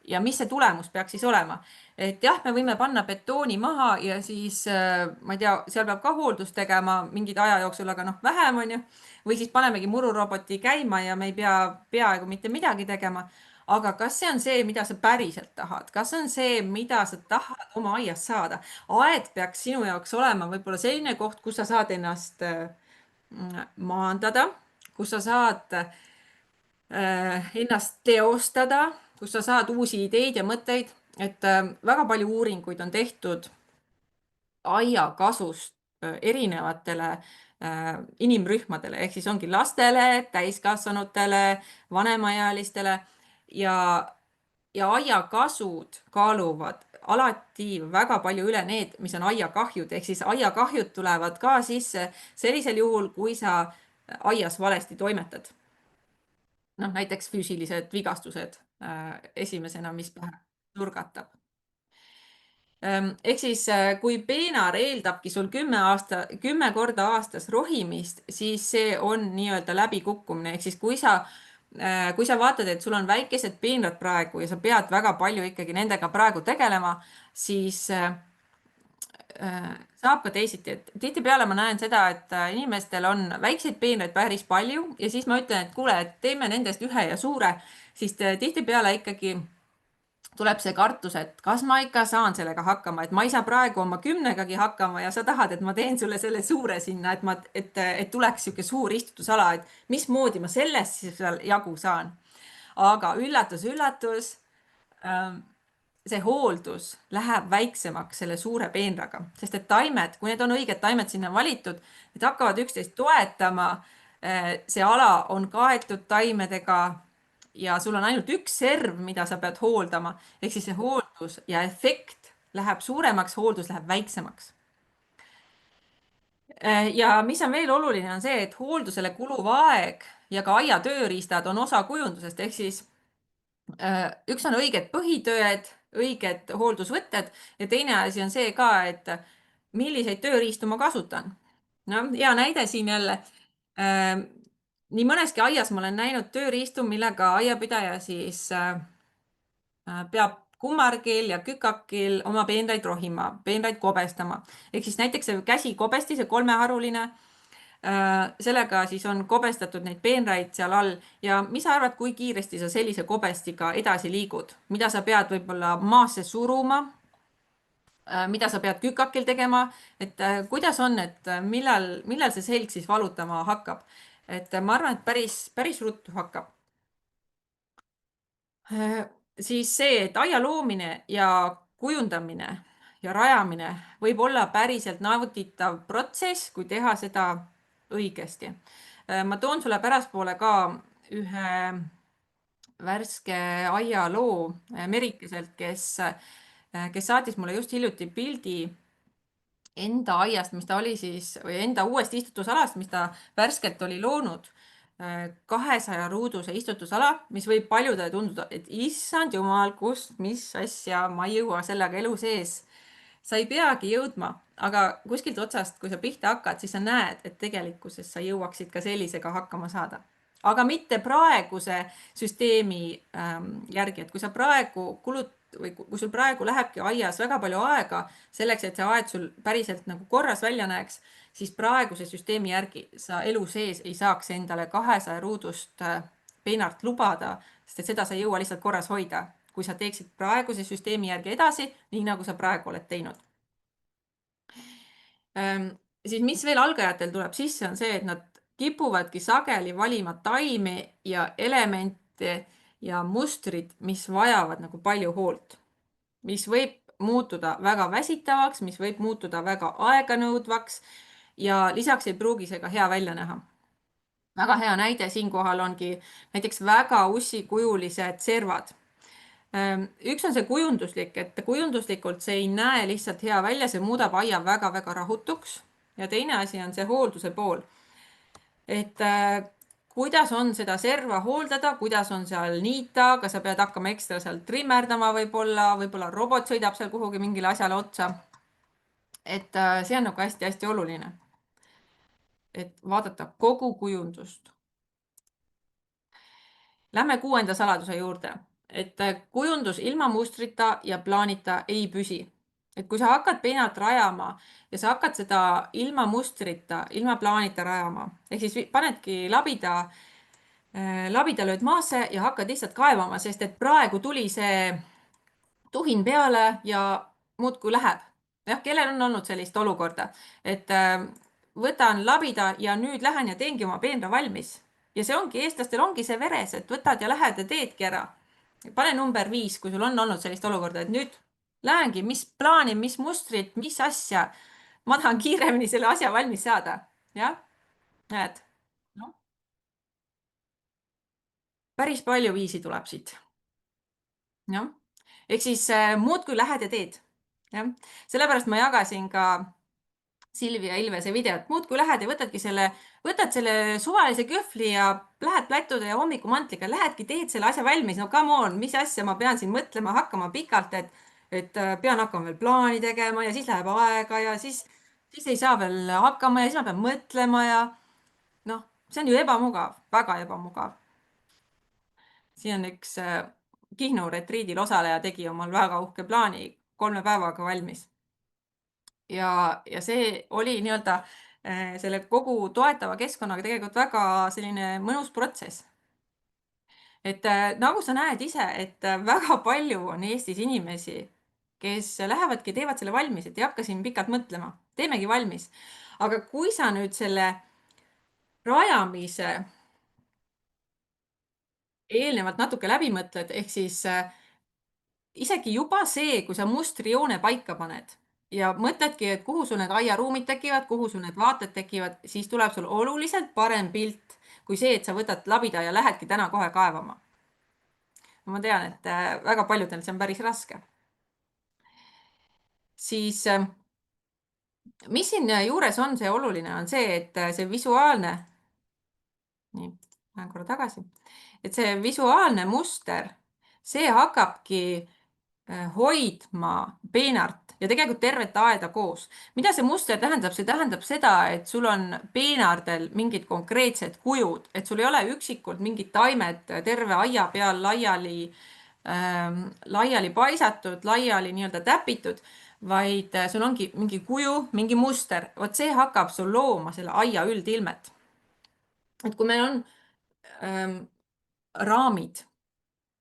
S1: ja mis see tulemus peaks siis olema. Et jah, me võime panna betooni maha ja siis ma ei tea, seal peab ka hooldust tegema mingid aja jooksul, aga noh, vähem on ju. Või siis panemegi mururoboti käima ja me ei pea peaaegu mitte midagi tegema. Aga kas see on see, mida sa päriselt tahad? Kas on see, mida sa tahad oma aias saada? Aed peaks sinu jaoks olema võib-olla selline koht, kus sa saad ennast maandada, kus sa saad ennast teostada, kus sa saad uusi ideid ja mõtteid, et väga palju uuringuid on tehtud aiakasust erinevatele inimrühmadele, ehk siis ongi lastele, täiskasvanutele, vanemaealistele ja aiakasud kaaluvad alati väga palju üle need, mis on aiakahjud, ehk siis aiakahjud tulevad ka sisse sellisel juhul, kui sa aias valesti toimetad. Noh, näiteks füüsilised vigastused esimesena, mis pähe turgatab. Ehk siis, kui peenar eeldabki sul 10 korda aastas rohimist, siis see on nii-öelda läbikukkumine. Ehk siis, kui sa vaatad, et sul on väikesed peenrad praegu ja sa pead väga palju ikkagi nendega praegu tegelema, siis saab ka teisiti, et tihtipeale ma näen seda, et inimestel on väikseid peenraid päris palju ja siis ma ütlen, et kuule, et teeme nendest ühe ja suure, siis tihtipeale ikkagi tuleb see kartus, et kas ma ikka saan sellega hakkama, et ma ei saa praegu oma 10-gagi hakkama ja sa tahad, et ma teen sulle selle suure sinna, et tuleks niisugune suur istutusala, et mismoodi ma sellest siis veel jagu saan. Aga üllatus-üllatus, see hooldus läheb väiksemaks selle suure peenraga, sest et taimed, kui need on õiged taimed sinna valitud, need hakkavad üksteist toetama. See ala on kaetud taimedega ja sul on ainult üks serv, mida sa pead hooldama, ehk siis see hooldus ja efekt läheb suuremaks, hooldus läheb väiksemaks. Ja mis on veel oluline, on see, et hooldusele kuluv aeg ja ka aia tööriistad on osa kujundusest, ehk siis üks on õiged põhitööd, õiged hooldusvõtted ja teine asi on see ka, et milliseid tööriistu ma kasutan. noh, hea näide siin jälle. äh, nii mõneski aias ma olen näinud tööriistu, millega aiapidaja siis peab kummargil ja kükakil oma peenraid rohima, peenraid kobestama. ehk siis näiteks see käsikobesti, see kolmeharuline, sellega siis on kobestatud neid peenraid seal all ja mis sa arvad, kui kiiresti sa sellise kobestiga edasi liigud, mida sa pead võib-olla maasse suruma, mida sa pead kükakil tegema, et kuidas on, et millal see selg siis valutama hakkab? et ma arvan, et päris ruttu hakkab. Siis see, et aia loomine ja kujundamine ja rajamine võib olla päriselt nauditav protsess, kui teha seda õigesti. ma toon sulle pärastpoole ka ühe värske aialoo Merikeselt, kes saatis mulle just hiljuti pildi enda aiast, mis ta oli siis, või enda uuest istutusalast, mis ta värskelt oli loonud. 200-ruuduse istutusala, mis võib paljudele tunduda, et issand jumal, kust, mis asja, ma ei jõua sellega elu sees. sa ei peagi jõudma, aga kuskilt otsast, kui sa pihta hakkad, siis sa näed, et tegelikkuses sa jõuaksid ka sellisega hakkama saada. aga mitte praeguse süsteemi järgi, et kui sa praegu või kui sul praegu lähebki aias väga palju aega selleks, et see aed sul päriselt nagu korras välja näeks, siis praeguse süsteemi järgi sa elu sees ei saaks endale 200-ruudust peenart lubada, sest et seda sa ei jõua lihtsalt korras hoida, kui sa teeksid praeguse süsteemi järgi edasi, nii nagu sa praegu oled teinud. Siis mis veel algajatel tuleb sisse, on see, et nad kipuvadki sageli valima taimi ja elemente ja mustrid, mis vajavad nagu palju hoolt, mis võib muutuda väga väsitavaks, mis võib muutuda väga aeganõudvaks ja lisaks ei pruugi see ka hea välja näha. väga hea näide siinkohal ongi näiteks väga ussikujulised servad. üks on see kujunduslik, et kujunduslikult see ei näe lihtsalt hea välja, see muudab aia väga-väga rahutuks. ja teine asi on see hoolduse pool. et kuidas on seda serva hooldada, kuidas on seal niita, kas sa pead hakkama ekstra seal trimmerdama võib-olla robot sõidab seal kuhugi mingile asjale otsa. et see on nagu hästi-hästi oluline, et vaadata kogu kujundust. Lähme 6. saladuse juurde, et kujundus ilma mustrita ja plaanita ei püsi. et kui sa hakkad peenart rajama ja sa hakkad seda ilma mustrita, ilma plaanita rajama, ehk siis panedki labida lööd maasse ja hakkad lihtsalt kaevama, sest et praegu tuli see tuhin peale ja muudkui läheb. jah, kellel on olnud sellist olukorda, et võtan labida ja nüüd lähen ja teengi oma peenra valmis. ja see ongi, eestlastel ongi see veres, et võtad ja lähed ja teedki ära. pane number 5, kui sul on olnud sellist olukorda, et nüüd lähengi, mis plaani, mis mustrit, mis asja. ma tahan kiiremini selle asja valmis saada. jah, näed no,. päris palju viisi tuleb siit. jah, ehk siis muudkui lähed ja teed. jah, sellepärast ma jagasin ka Silvi ja Ilvese videot, muudkui lähed ja võtad selle suvalise kühvli ja lähed plätude ja hommikumantliga, lähedki, teed selle asja valmis. no come on, mis asja ma pean siin mõtlema hakkama pikalt, et pean hakkama veel plaani tegema ja siis läheb aega ja siis ei saa veel hakkama ja siis ma pean mõtlema ja noh, see on ju ebamugav, väga ebamugav. siin on üks Kihnu retriidil osaleja tegi omal väga uhke plaani 3 päevaga valmis. ja see oli nii-öelda selle kogu toetava keskkonnaga tegelikult väga selline mõnus protsess. et nagu sa näed ise, et väga palju on Eestis inimesi, kes lähevadki, teevad selle valmis, et ei hakka siin pikalt mõtlema, teemegi valmis. aga kui sa nüüd selle rajamise eelnevalt natuke läbi mõtled, ehk siis isegi juba see, kui sa mustrijoone paika paned ja mõtledki, et kuhu sul need aiaruumid tekivad, kuhu sul need vaated tekivad, siis tuleb sul oluliselt parem pilt kui see, et sa võtad labida ja lähedki täna kohe kaevama. ma tean, et väga paljudel see on päris raske. siis mis siin juures on see oluline, on see, et see visuaalne, nii, lähen korra tagasi, et see visuaalne muster, see hakkabki hoidma peenart ja tegelikult tervet aeda koos. mida see muster tähendab? See tähendab seda, et sul on peenardel mingid konkreetsed kujud, et sul ei ole üksikult mingid taimed terve aia peal laiali paisatud, laiali nii-öelda täpitud, vaid sul ongi mingi kuju, mingi muster. vot see hakkab sul looma selle aia üldilmet. et kui meil on raamid,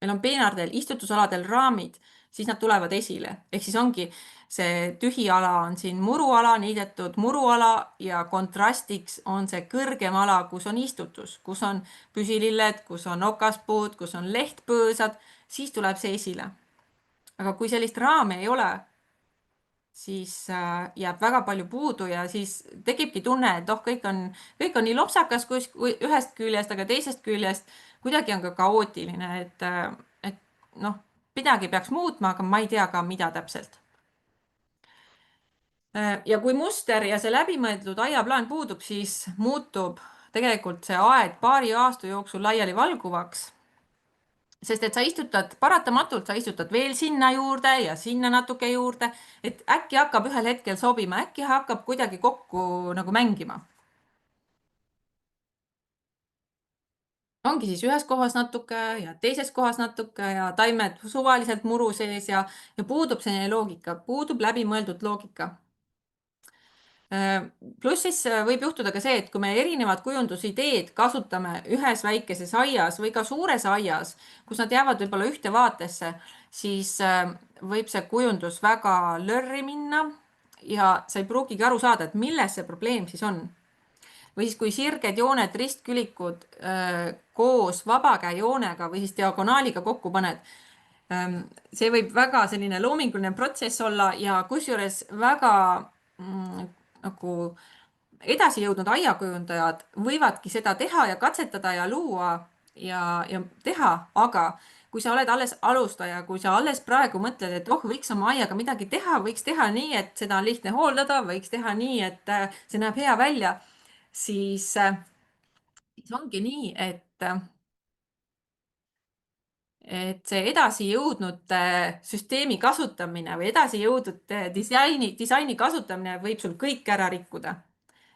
S1: meil on peenardel istutusaladel raamid, siis nad tulevad esile. ehk siis ongi see tühi ala on siin muruala, niidetud muruala ja kontrastiks on see kõrgem ala, kus on istutus, kus on püsililled, kus on okaspuud, kus on lehtpõõsad, siis tuleb see esile. aga kui sellist raami ei ole, siis jääb väga palju puudu ja siis tekibki tunne, et oh, kõik on nii lopsakas ühest küljest, aga teisest küljest kuidagi on ka kaootiline, et noh, midagi peaks muutma, aga ma ei tea ka, mida täpselt. ja kui muster ja see läbimõeldud aiaplaan puudub, siis muutub tegelikult see aed paari aasta jooksul laialivalguvaks, sest et paratamatult sa istutad veel sinna juurde ja sinna natuke juurde, et äkki hakkab ühel hetkel sobima, äkki hakkab kuidagi kokku nagu mängima. ongi siis ühes kohas natuke ja teises kohas natuke ja taimed suvaliselt muru sees ja puudub selline loogika, puudub läbimõeldud loogika. Pluss siis võib juhtuda ka see, et kui me erinevad kujundusideed kasutame ühes väikeses aias või ka suures aias, kus nad jäävad võib-olla ühte vaatesse, siis võib see kujundus väga lörri minna ja sa ei pruugigi aru saada, et milles see probleem siis on. või siis kui sirged jooned, ristkülikud koos vabakäejoonega või siis diagonaaliga kokku paned, see võib väga selline loominguline protsess olla ja kusjuures väga nagu edasi jõudnud aiakujundajad võivadki seda teha ja katsetada ja luua ja teha, aga kui sa oled alles alustaja, kui sa alles praegu mõtled, et oh, võiks oma aiaga midagi teha, võiks teha nii, et seda on lihtne hooldada, võiks teha nii, et see näeb hea välja, siis ongi nii, et see edasijõudnud süsteemi kasutamine või edasijõudnud disaini kasutamine võib sul kõik ära rikkuda.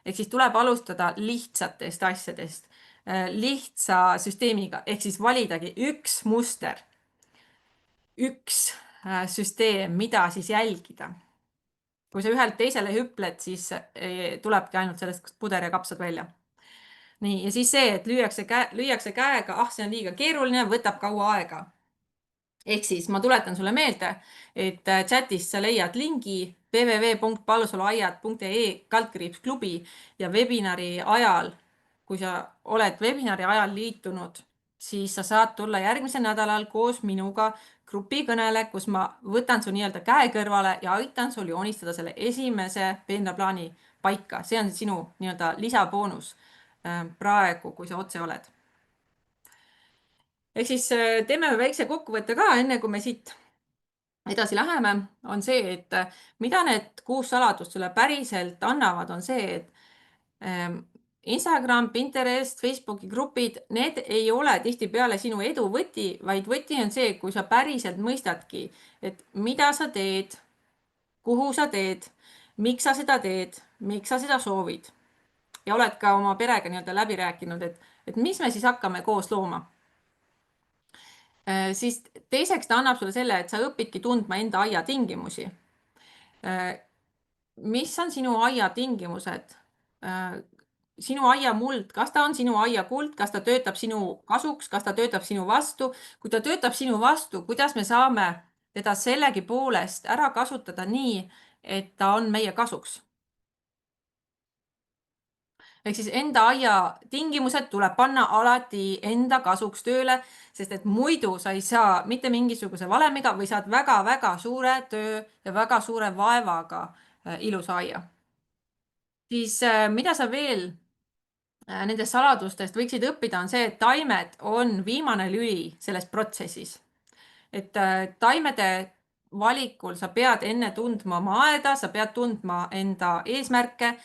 S1: ehk siis tuleb alustada lihtsatest asjadest, lihtsa süsteemiga, ehk siis validagi üks muster, üks süsteem, mida siis jälgida. kui sa ühelt teisele hüpled, siis tulebki ainult sellest puder ja kapsad välja. nii, ja siis see, et lüüakse käega, ah, see on liiga keeruline, võtab kaua aega. ehk siis ma tuletan sulle meelde, et chatis sa leiad lingi www.palusaluaiad.ee/klubi ja webinari ajal, kui sa oled webinari ajal liitunud, siis sa saad tulla järgmisel nädalal koos minuga grupikõnele, kus ma võtan su nii-öelda käe kõrvale ja aitan sul joonistada selle esimese peenraplaani paika. see on sinu nii-öelda lisaboonus praegu, kui sa otse oled. ehk siis teeme väikse kokkuvõtte ka, enne kui me siit edasi läheme, on see, et mida need 6 saladust sulle päriselt annavad, on see, et Instagram, Pinterest, Facebooki grupid, need ei ole tihtipeale sinu edu võti, vaid võti on see, kui sa päriselt mõistadki, et mida sa teed, kuhu sa teed, miks sa seda teed, miks sa seda soovid. ja oled ka oma perega nii-öelda läbi rääkinud, et mis me siis hakkame koos looma. Siis teiseks ta annab sulle selle, et sa õpidki tundma enda aia tingimusi. mis on sinu aia tingimused? sinu aia muld, kas ta on sinu aia kuld, kas ta töötab sinu kasuks, kas ta töötab sinu vastu? kui ta töötab sinu vastu, kuidas me saame teda sellegipoolest ära kasutada nii, et ta on meie kasuks? ehk siis enda aia tingimused tuleb panna alati enda kasuks tööle, sest et muidu sa ei saa mitte mingisuguse valemiga või saad väga-väga suure töö ja väga suure vaevaga ilusa aia. siis mida sa veel nendest saladustest võiksid õppida, on see, et taimed on viimane lüli selles protsessis. et taimede valikul sa pead enne tundma oma aeda, sa pead tundma enda eesmärke.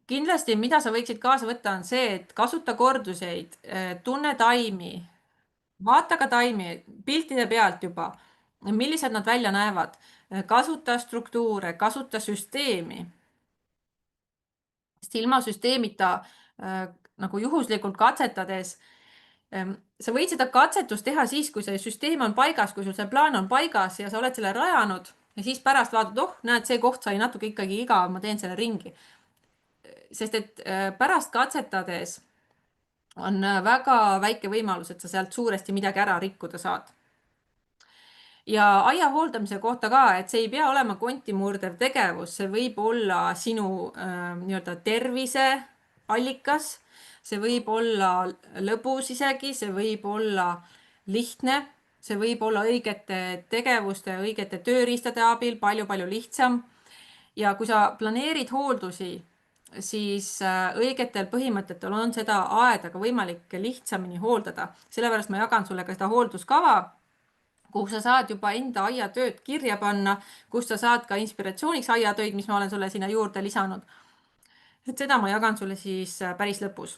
S1: Kindlasti, mida sa võiksid kaasa võtta, on see, et kasuta korduseid, tunne taimi, vaata ka taimi piltide pealt juba, millised nad välja näevad, kasuta struktuure, kasuta süsteemi, sest ilma süsteemita nagu juhuslikult katsetades sa võid seda katsetust teha siis, kui see süsteem on paigas, kui sul see plaan on paigas ja sa oled selle rajanud ja siis pärast vaatad, oh, näed, see koht sai natuke ikkagi igav, ma teen selle ringi. Sest et pärast katsetades on väga väike võimalus, et sa sealt suuresti midagi ära rikkuda saad. Ja aia hooldamise kohta ka, et see ei pea olema kontimurdev tegevus, see võib olla sinu nii-öelda tervise allikas, see võib olla lõbus isegi, see võib olla lihtne, see võib olla õigete tegevuste, õigete tööriistade abil palju-palju lihtsam. Ja kui sa planeerid hooldusi, siis õigetel põhimõtetel on seda aeda ka võimalik lihtsamini hooldada. Sellepärast ma jagan sulle ka seda hoolduskava, kuhu sa saad juba enda aiatööd kirja panna, kus sa saad ka inspiratsiooniks aiatöid, mis ma olen sulle sinna juurde lisanud. Et seda ma jagan sulle siis päris lõpus.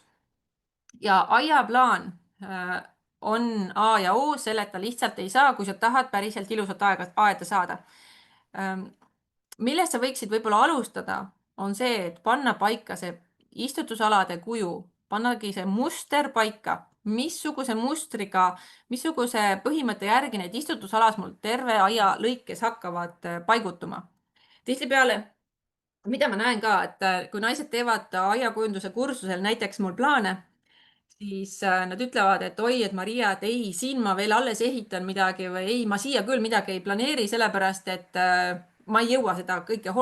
S1: Ja aiaplaan on A ja O, selleta lihtsalt ei saa, kui sa tahad päriselt ilusat aeda saada. Millest sa võiksid võib-olla alustada, on see, et panna paika see istutusalade kuju, pannagi see muster paika, missuguse mustriga, missuguse põhimõtte järgi need istutusalas mul terve aia lõikes hakkavad paigutuma. Tihtipeale, mida ma näen ka, et kui naised teevad aiakujunduse kursusel näiteks mul plaane, siis nad ütlevad, et oi, et Maria, et ei, siin ma veel alles ehitan midagi või ei, ma siia küll midagi ei planeeri, sellepärast et ma ei jõua seda kõike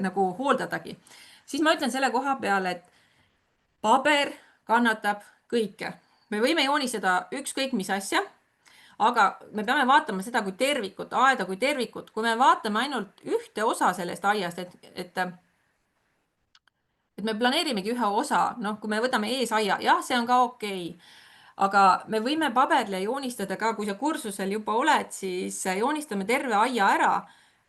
S1: nagu hooldadagi. Siis ma ütlen selle koha peale, et paber kannatab kõike. Me võime joonistada ükskõik mis asja, aga me peame vaatama seda kui tervikut, aeda kui tervikut. Kui me vaatame ainult ühte osa sellest aiast, et me planeerimegi ühe osa, noh, kui me võtame eesaia, jah, see on ka okei. Aga me võime paberile joonistada ka, kui sa kursusel juba oled, siis joonistame terve aia ära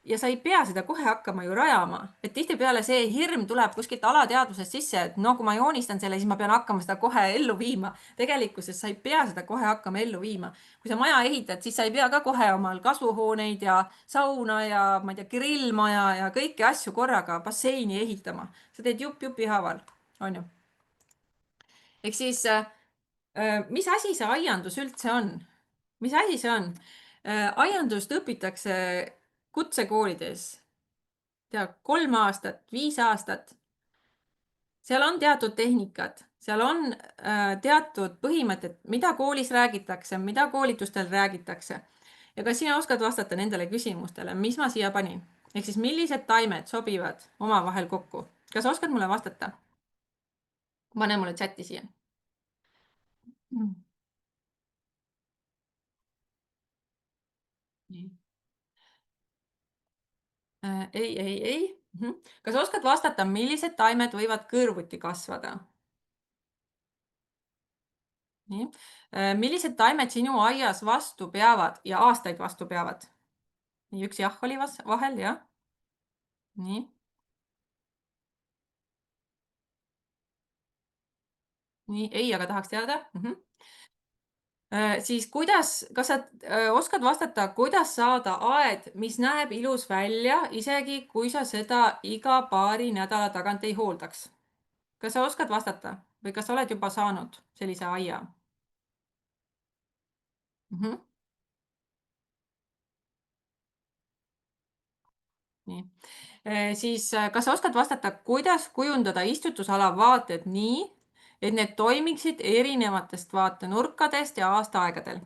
S1: ja sa ei pea seda kohe hakkama ju rajama. Et tihtipeale see hirm tuleb kuskilt alateadvusest sisse, et no kui ma joonistan selle, siis ma pean hakkama seda kohe ellu viima. Tegelikkuses sa ei pea seda kohe hakkama ellu viima. Kui sa maja ehitad, siis sa ei pea ka kohe omal kasvuhooneid ja sauna ja ma ei tea, grillmaja ja kõiki asju korraga basseini ehitama. Sa teed jupp-jupi haaval, on ju. Ehk siis mis asi see aiandus üldse on? Mis asi see on? Aiandust õpitakse kutsekoolides 3 aastat, 5 aastat. Seal on teatud tehnikad, seal on teatud põhimõtted, mida koolis räägitakse, mida koolitustel räägitakse. Ja kas sina oskad vastata nendele küsimustele, mis ma siia panin? Ehk siis millised taimed sobivad omavahel kokku? Kas oskad mulle vastata? Pane mulle chati siia. Nii. Ei. Kas oskad vastata, millised taimed võivad kõrvuti kasvada? Nii. Millised taimed sinu aias vastu peavad ja aastaid vastu peavad? Nii, üks jah oli vahel, jah. Nii. Nii, ei, aga tahaks teada. Siis kas sa oskad vastata, kuidas saada aed, mis näeb ilus välja, isegi kui sa seda iga paari nädala tagant ei hooldaks? Kas sa oskad vastata või kas sa oled juba saanud sellise aia? Nii. Siis kas sa oskad vastata, kuidas kujundada istutusala vaated nii, et need toimiksid erinevatest vaatenurkadest ja aastaaegadel?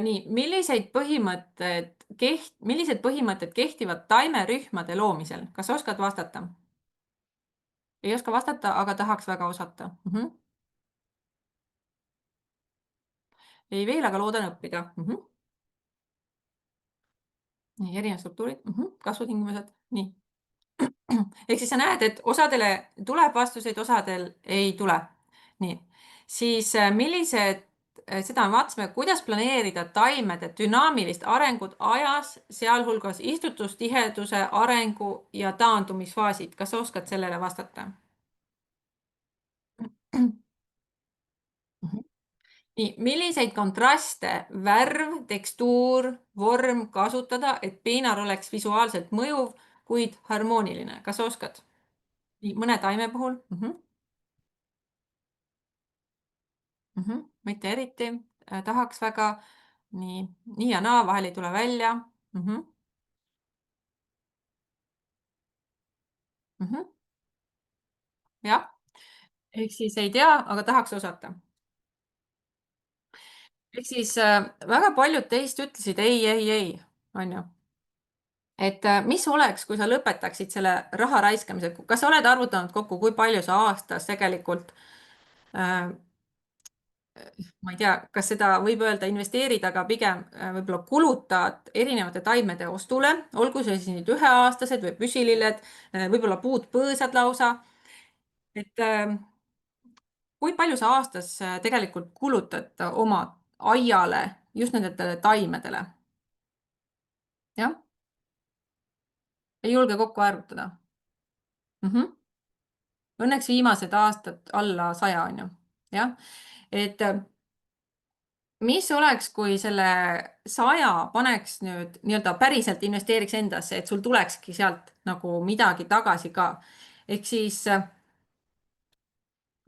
S1: Nii, millised põhimõtted kehtivad taimerühmade loomisel? Kas sa oskad vastata? Ei oska vastata, aga tahaks väga osata. Ei veel, aga loodan õppida. Nii, erinevad struktuurid, kasvutingimused, nii. Ehk siis sa näed, et osadele tuleb vastuseid, osadel ei tule. Nii. siis seda me vaatasime, kuidas planeerida taimede dünaamilist arengut ajas, sealhulgas istutustiheduse arengu ja taandumisfaasid. kas sa oskad sellele vastata? nii, milliseid kontraste, värv, tekstuur, vorm kasutada, et peenar oleks visuaalselt mõjuv, kuid harmooniline, kas sa oskad? nii, mõne taime puhul mitte eriti, tahaks väga. nii ja naa, vahel ei tule välja mm. -hmm. jah, ehk siis ei tea, aga tahaks osata. ehk siis väga paljud teist ütlesid ei, on ju. et mis oleks, kui sa lõpetaksid selle raha raiskamise, kas sa oled arvutanud kokku, kui palju sa aastas tegelikult ma ei tea, kas seda võib öelda investeerida, aga pigem võib-olla kulutad erinevate taimede ostule, olgu see siis nüüd üheaastased või püsililled, võib-olla puudpõõsad lausa. et kui palju sa aastas tegelikult kulutad oma aiale just nendele taimedele? jah, ei julge kokku arvutada Õnneks viimased aastad alla 100 on ju, jah. et mis oleks, kui selle 100 paneks nüüd nii-öelda päriselt investeeriks endasse, et sul tulekski sealt nagu midagi tagasi ka. ehk siis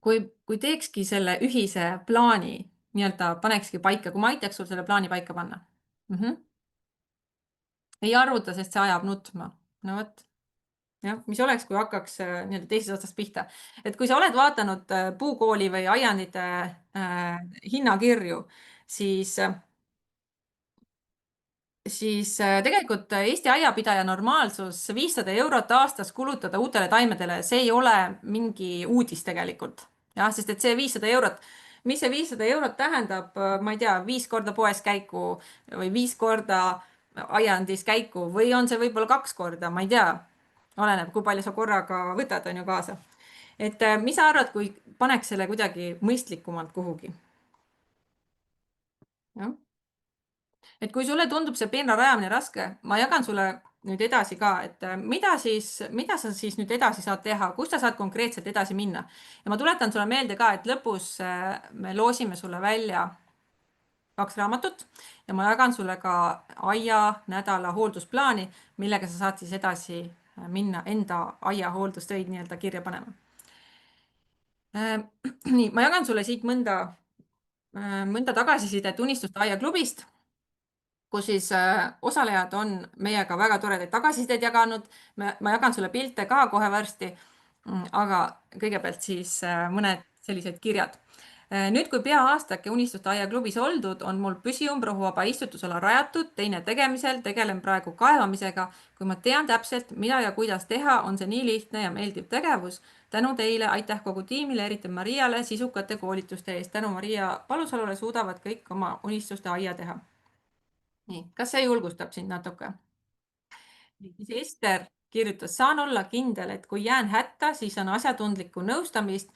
S1: kui teekski selle ühise plaani, nii-öelda panekski paika, kui ma aitaks sul selle plaani paika panna mm. ei arvuta, sest see ajab nutma. no vot, jah, mis oleks, kui hakkaks nii-öelda teisest otsast pihta. et kui sa oled vaadanud puukooli või aiandite hinnakirju, siis tegelikult Eesti aiapidaja normaalsus 500 eurot aastas kulutada uutele taimedele, see ei ole mingi uudis tegelikult. jah, sest et see 500 eurot, mis see 500 eurot tähendab, ma ei tea, 5 korda poes käiku või 5 korda aiandis käiku või on see võib-olla 2 korda, ma ei tea. oleneb, kui palju sa korraga võtad, on ju kaasa. et mis sa arvad, kui paneks selle kuidagi mõistlikumalt kuhugi? jah, et kui sulle tundub see peenra rajamine raske, ma jagan sulle nüüd edasi ka, et mida sa siis nüüd edasi saad teha, kus sa saad konkreetselt edasi minna. ja ma tuletan sulle meelde ka, et lõpus me loosime sulle välja 2 raamatut ja ma jagan sulle ka aia nädala hooldusplaani, millega sa saad siis edasi minna enda aia hooldustöid nii-öelda kirja panema. nii, ma jagan sulle siit mõnda tagasisidet Unistuste Aia klubist, kus siis osalejad on meiega väga toredaid tagasisideid jaganud. ma jagan sulle pilte ka kohe varsti. aga kõigepealt siis mõned sellised kirjad. nüüd, kui pea aastake Unistuste Aia klubis oldud, on mul püsiumbrohuvaba istutusala rajatud, teine tegemisel, tegelen praegu kaevamisega. kui ma tean täpselt, mida ja kuidas teha, on see nii lihtne ja meeldiv tegevus. tänu teile, aitäh kogu tiimile, eriti Mariale sisukate koolituste eest. tänu Maria Palusalule suudavad kõik oma unistuste aia teha. nii, kas see julgustab sind natuke? siis Ester kirjutas, saan olla kindel, et kui jään hätta, siis on asjatundlikku nõustamist.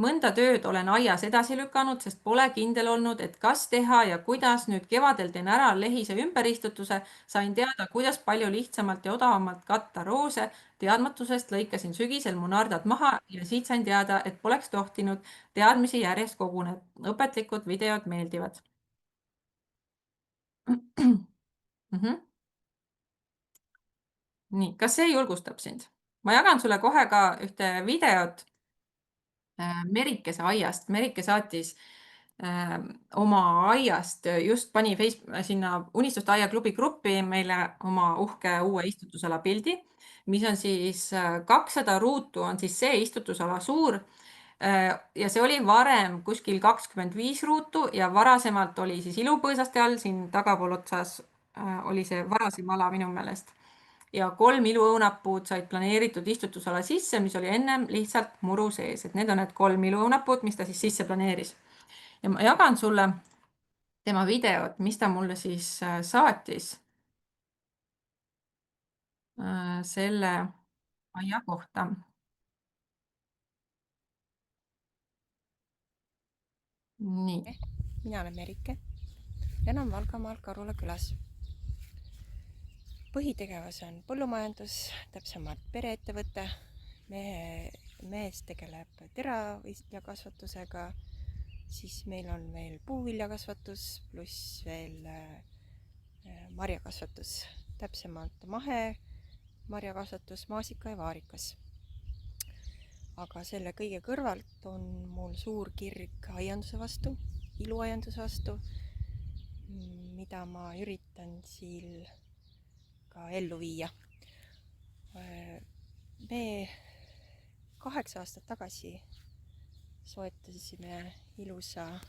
S1: mõnda tööd olen aias edasi lükanud, sest pole kindel olnud, et kas teha ja kuidas. nüüd kevadel teen ära lehise ümberistutuse, sain teada, kuidas palju lihtsamalt ja odavamalt katta roose. teadmatusest lõikasin sügisel munardad maha ja siit sain teada, et poleks tohtinud. teadmisi järjest koguneb. õpetlikud videod meeldivad. nii, kas see julgustab sind? ma jagan sulle kohe ka ühte videot Merikese aiast. Merike saatis oma aiast, just pani sinna Unistuste Aia klubi gruppi meile oma uhke uue istutusala pildi, mis on siis 200 ruutu on siis see istutusala suur. ja see oli varem kuskil 25 ruutu ja varasemalt oli siis ilupõõsaste all siin tagapool otsas oli see varasem ala minu meelest. ja 3 iluõunapuud said planeeritud istutusala sisse, mis oli ennem lihtsalt muru sees, et need on need 3 iluõunapuud, mis ta siis sisse planeeris. ja ma jagan sulle tema videot, mis ta mulle siis saatis selle aia kohta. nii.
S2: Mina olen Merike, elan Valgamaal Karula külas. Põhitegevus on põllumajandus, täpsemalt pereettevõte. Mees tegeleb teraviljakasvatusega, siis meil on veel puuviljakasvatus pluss veel marjakasvatus, täpsemalt mahemarjakasvatus, maasika ja vaarikas. Aga selle kõige kõrvalt on mul suur kirg aianduse vastu, iluaianduse vastu, mida ma üritan siin ka ellu viia. Me 8 aastat tagasi soetasime ilusa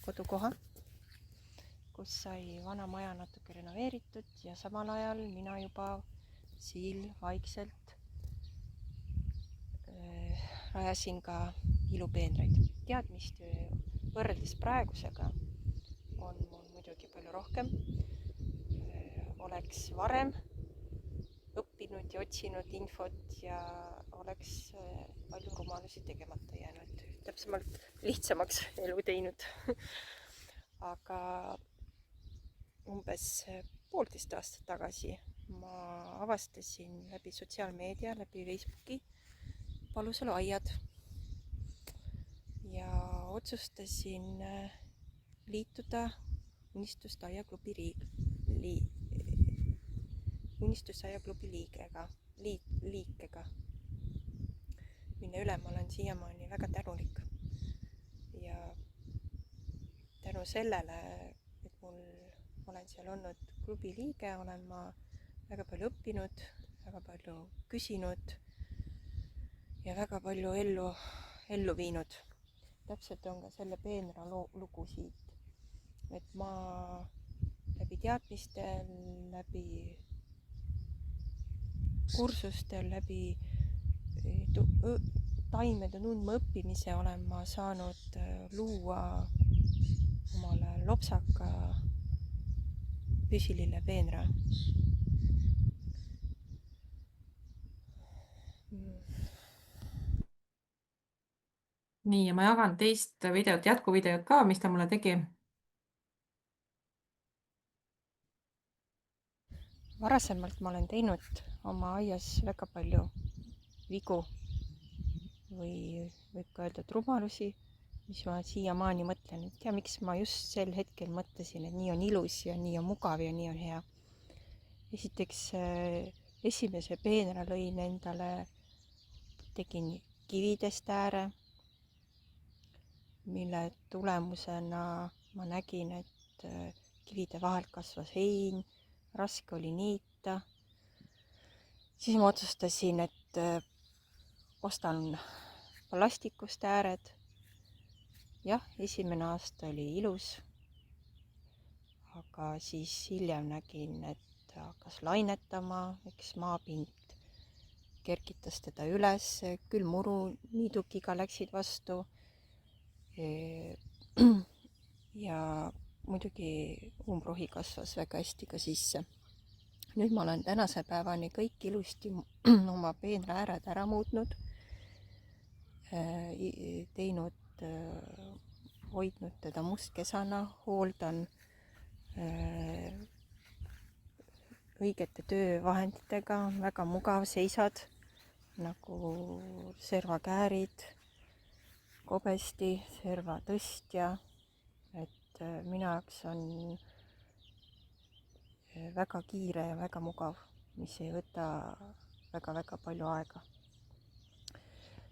S2: kodukoha, kus sai vana maja natuke renoveeritud ja samal ajal mina juba siin vaikselt rajasin ka ilupeenraid. Teadmist võrreldes praegusega on mul muidugi palju rohkem. Oleks varem õppinud ja otsinud infot ja oleks palju rumalusi tegemata jäänud, täpsemalt lihtsamaks elu teinud. Aga umbes 1,5 aastat tagasi ma avastasin läbi sotsiaalmeedia, läbi Facebooki Palusalu aiad ja otsustasin liituda Unistusaia klubi liikega, mille üle ma olen siiamaani väga tänulik. Ja tänu sellele, et olen seal olnud klubi liige, olen ma väga palju õppinud, väga palju küsinud ja väga palju ellu viinud. Täpselt on ka selle peenra lugu siit, et ma läbi teadmistel, läbi kursustel, läbi taimede tundma õppimise olen ma saanud luua omale lopsaka püsilille peenra.
S1: Nii, ja ma jagan teist videot, jätkuvideot ka, mis ta mulle tegi.
S2: Varasemalt ma olen teinud oma aias väga palju vigu või võib ka öelda rumalusi, mis ma siiamaani mõtlen, et ja miks ma just sel hetkel mõtlesin, et nii on ilus ja nii on mugav ja nii on hea. Esiteks esimese peenra lõin endale, tegin kividest ääre, mille tulemusena ma nägin, et kivide vahelt kasvas hein, raske oli niita. Siis ma otsustasin, et ostan plastikust ääred. Jah, esimene aasta oli ilus, aga siis hiljem nägin, et hakkas lainetama, eks maapind kergitas teda üles, küll muruniidukiga läksid vastu. Ja muidugi umbrohi kasvas väga hästi ka sisse. Nüüd ma olen tänase päevani kõik ilusti oma peenra ääred ära muutnud, teinud, hoidnud teda mustkesana, hooldan õigete töövahenditega, väga mugav, seisad nagu servakäärid, kobesti, servatõstja, et minu jaoks on väga kiire ja väga mugav, mis ei võta väga palju aega.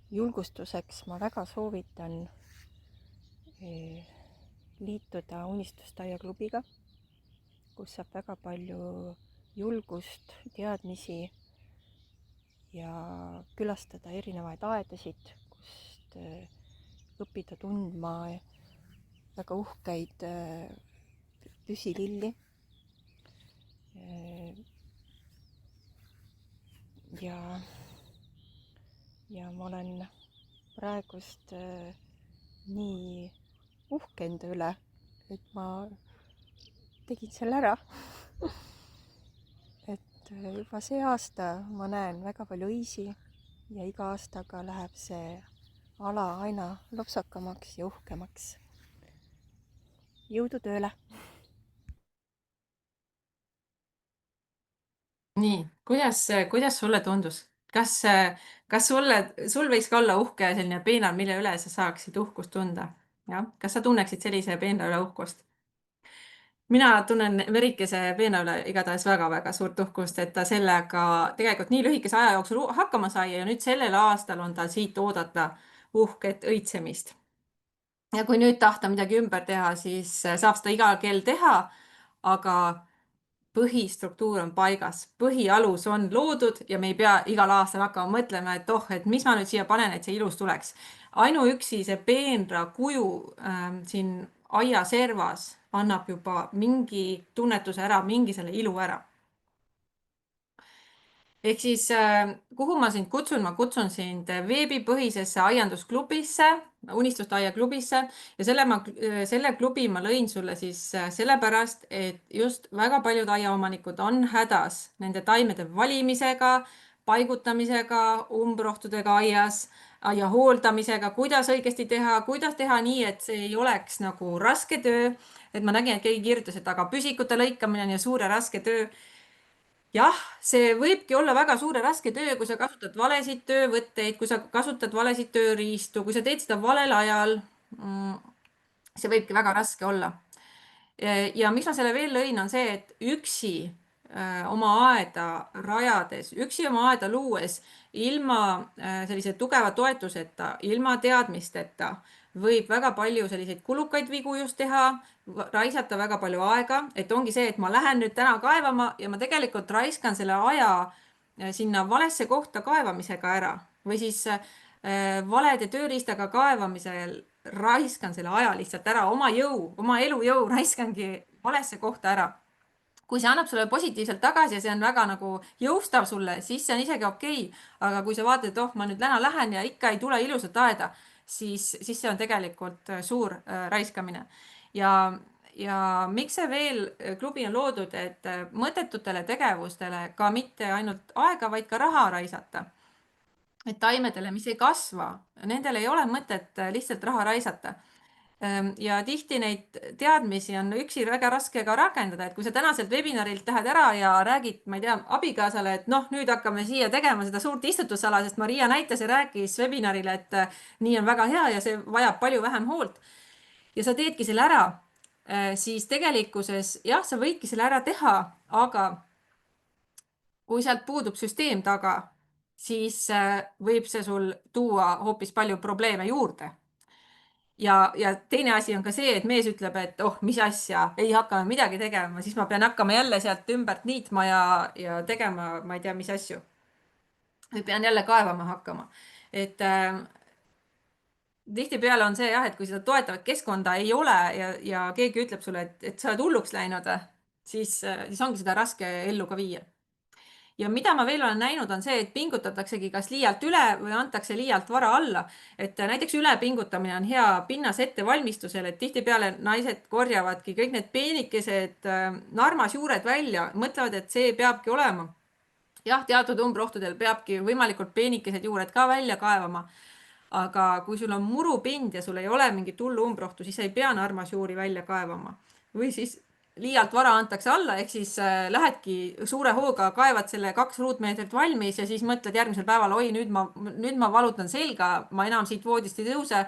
S2: Julgustuseks ma väga soovitan liituda Unistusaia klubiga, kus saab väga palju julgust, teadmisi ja külastada erinevaid aedasid, kust õppida tundma väga uhkeid püsililli. Ja ma olen praegust nii uhke enda üle, et ma tegin selle ära. Et juba see aasta ma näen väga palju õisi ja iga aastaga läheb see ala aina lopsakamaks ja uhkemaks. jõudu tööle!
S1: Nii, kuidas sulle tundus? Kas, kas sul võiks ka olla uhke selline peenar, mille üle sa saaksid uhkust tunda? Jah, kas sa tunneksid sellise peenra üle uhkust? Mina tunnen Merikese peena üle igatahes väga-väga suurt uhkust, et ta sellega tegelikult nii lühikese aja jooksul hakkama sai ja nüüd sellel aastal on tal siit oodata uhket õitsemist. Ja kui nüüd tahta midagi ümber teha, siis saab seda iga kell teha, aga põhistruktuur on paigas, põhialus on loodud ja me ei pea igal aastal hakkama mõtlema, et oh, et mis ma nüüd siia panen, et see ilus tuleks. Ainuüksi see peenra kuju siin aia servas annab juba mingi tunnetuse ära, mingi selle ilu ära. Ehk siis kuhu ma sind kutsun? Ma kutsun sind veebipõhisesse aiandusklubisse, unistuste aia klubisse ja selle klubi ma lõin sulle siis sellepärast, et just väga paljud aiaomanikud on hädas nende taimede valimisega, paigutamisega, umbrohtudega aias, aia hooldamisega, kuidas õigesti teha, kuidas teha nii, et see ei oleks nagu raske töö. Et ma nägin, et keegi kirjutas, et aga püsikute lõikamine on ju suur ja raske töö. Jah, see võibki olla väga suur ja raske töö, kui sa kasutad valesid töövõtteid, kui sa kasutad valesid tööriistu, kui sa teed seda valel ajal. See võibki väga raske olla. Ja miks ma selle veel lõin, on see, et üksi oma aeda rajades, üksi oma aeda luues, ilma sellise tugeva toetuseta, ilma teadmisteta, võib väga palju selliseid kulukaid vigu just teha, raisata väga palju aega, et ongi see, et ma lähen nüüd täna kaevama ja ma tegelikult raiskan selle aja sinna valesse kohta kaevamisega ära või siis valede tööriistaga kaevamisel raiskan selle aja lihtsalt ära, oma jõu, oma elujõu raiskangi valesse kohta ära. Kui see annab sulle positiivselt tagasi ja see on väga nagu jõustav sulle, siis see on isegi okei. Aga kui sa vaatad, et oh, ma nüüd täna lähen ja ikka ei tule ilusat aeda, siis see on tegelikult suur raiskamine. Ja miks see veel klubi on loodud, et mõttetutele tegevustele ka mitte ainult aega, vaid ka raha raisata. Et taimedele, mis ei kasva, nendel ei ole mõtet lihtsalt raha raisata. Ja tihti neid teadmisi on üksi väga raske ka rakendada, et kui sa tänaselt webinarilt lähed ära ja räägid, ma ei tea, abikaasale, et noh, nüüd hakkame siia tegema seda suurt istutussala, sest Maria näitas ja rääkis webinaril, et nii on väga hea ja see vajab palju vähem hoolt. Ja sa teedki selle ära, siis tegelikkuses jah, sa võidki selle ära teha, aga kui sealt puudub süsteem taga, siis võib see sul tuua hoopis palju probleeme juurde. Ja teine asi on ka see, et mees ütleb, et oh, mis asja, ei hakka midagi tegema, siis ma pean hakkama jälle sealt ümbert niitma ja tegema, ma ei tea, mis asju. Või pean jälle kaevama hakkama. Et tihtipeale on see jah, et kui seda toetavat keskkonda ei ole ja keegi ütleb sulle, et sa oled hulluks läinud, siis ongi seda raske ellu ka viia. Ja mida ma veel olen näinud, on see, et pingutataksegi kas liialt üle või antakse liialt vara alla. Et näiteks ülepingutamine on hea pinnas ettevalmistusel, et tihtipeale naised korjavadki kõik need peenikesed narmasjuured välja, mõtlevad, et see peabki olema. Jah, teatud umbrohtudel peabki võimalikult peenikesed juured ka välja kaevama. Aga kui sul on murupind ja sul ei ole mingit hullu umbrohtu, siis ei pea narmasjuuri välja kaevama. Või siis liialt vara antakse alla, ehk siis lähedki suure hooga, kaevad selle 2 ruutmeetrit valmis ja siis mõtled järgmisel päeval, oi, nüüd ma valutan selga, ma enam siit voodist ei tõuse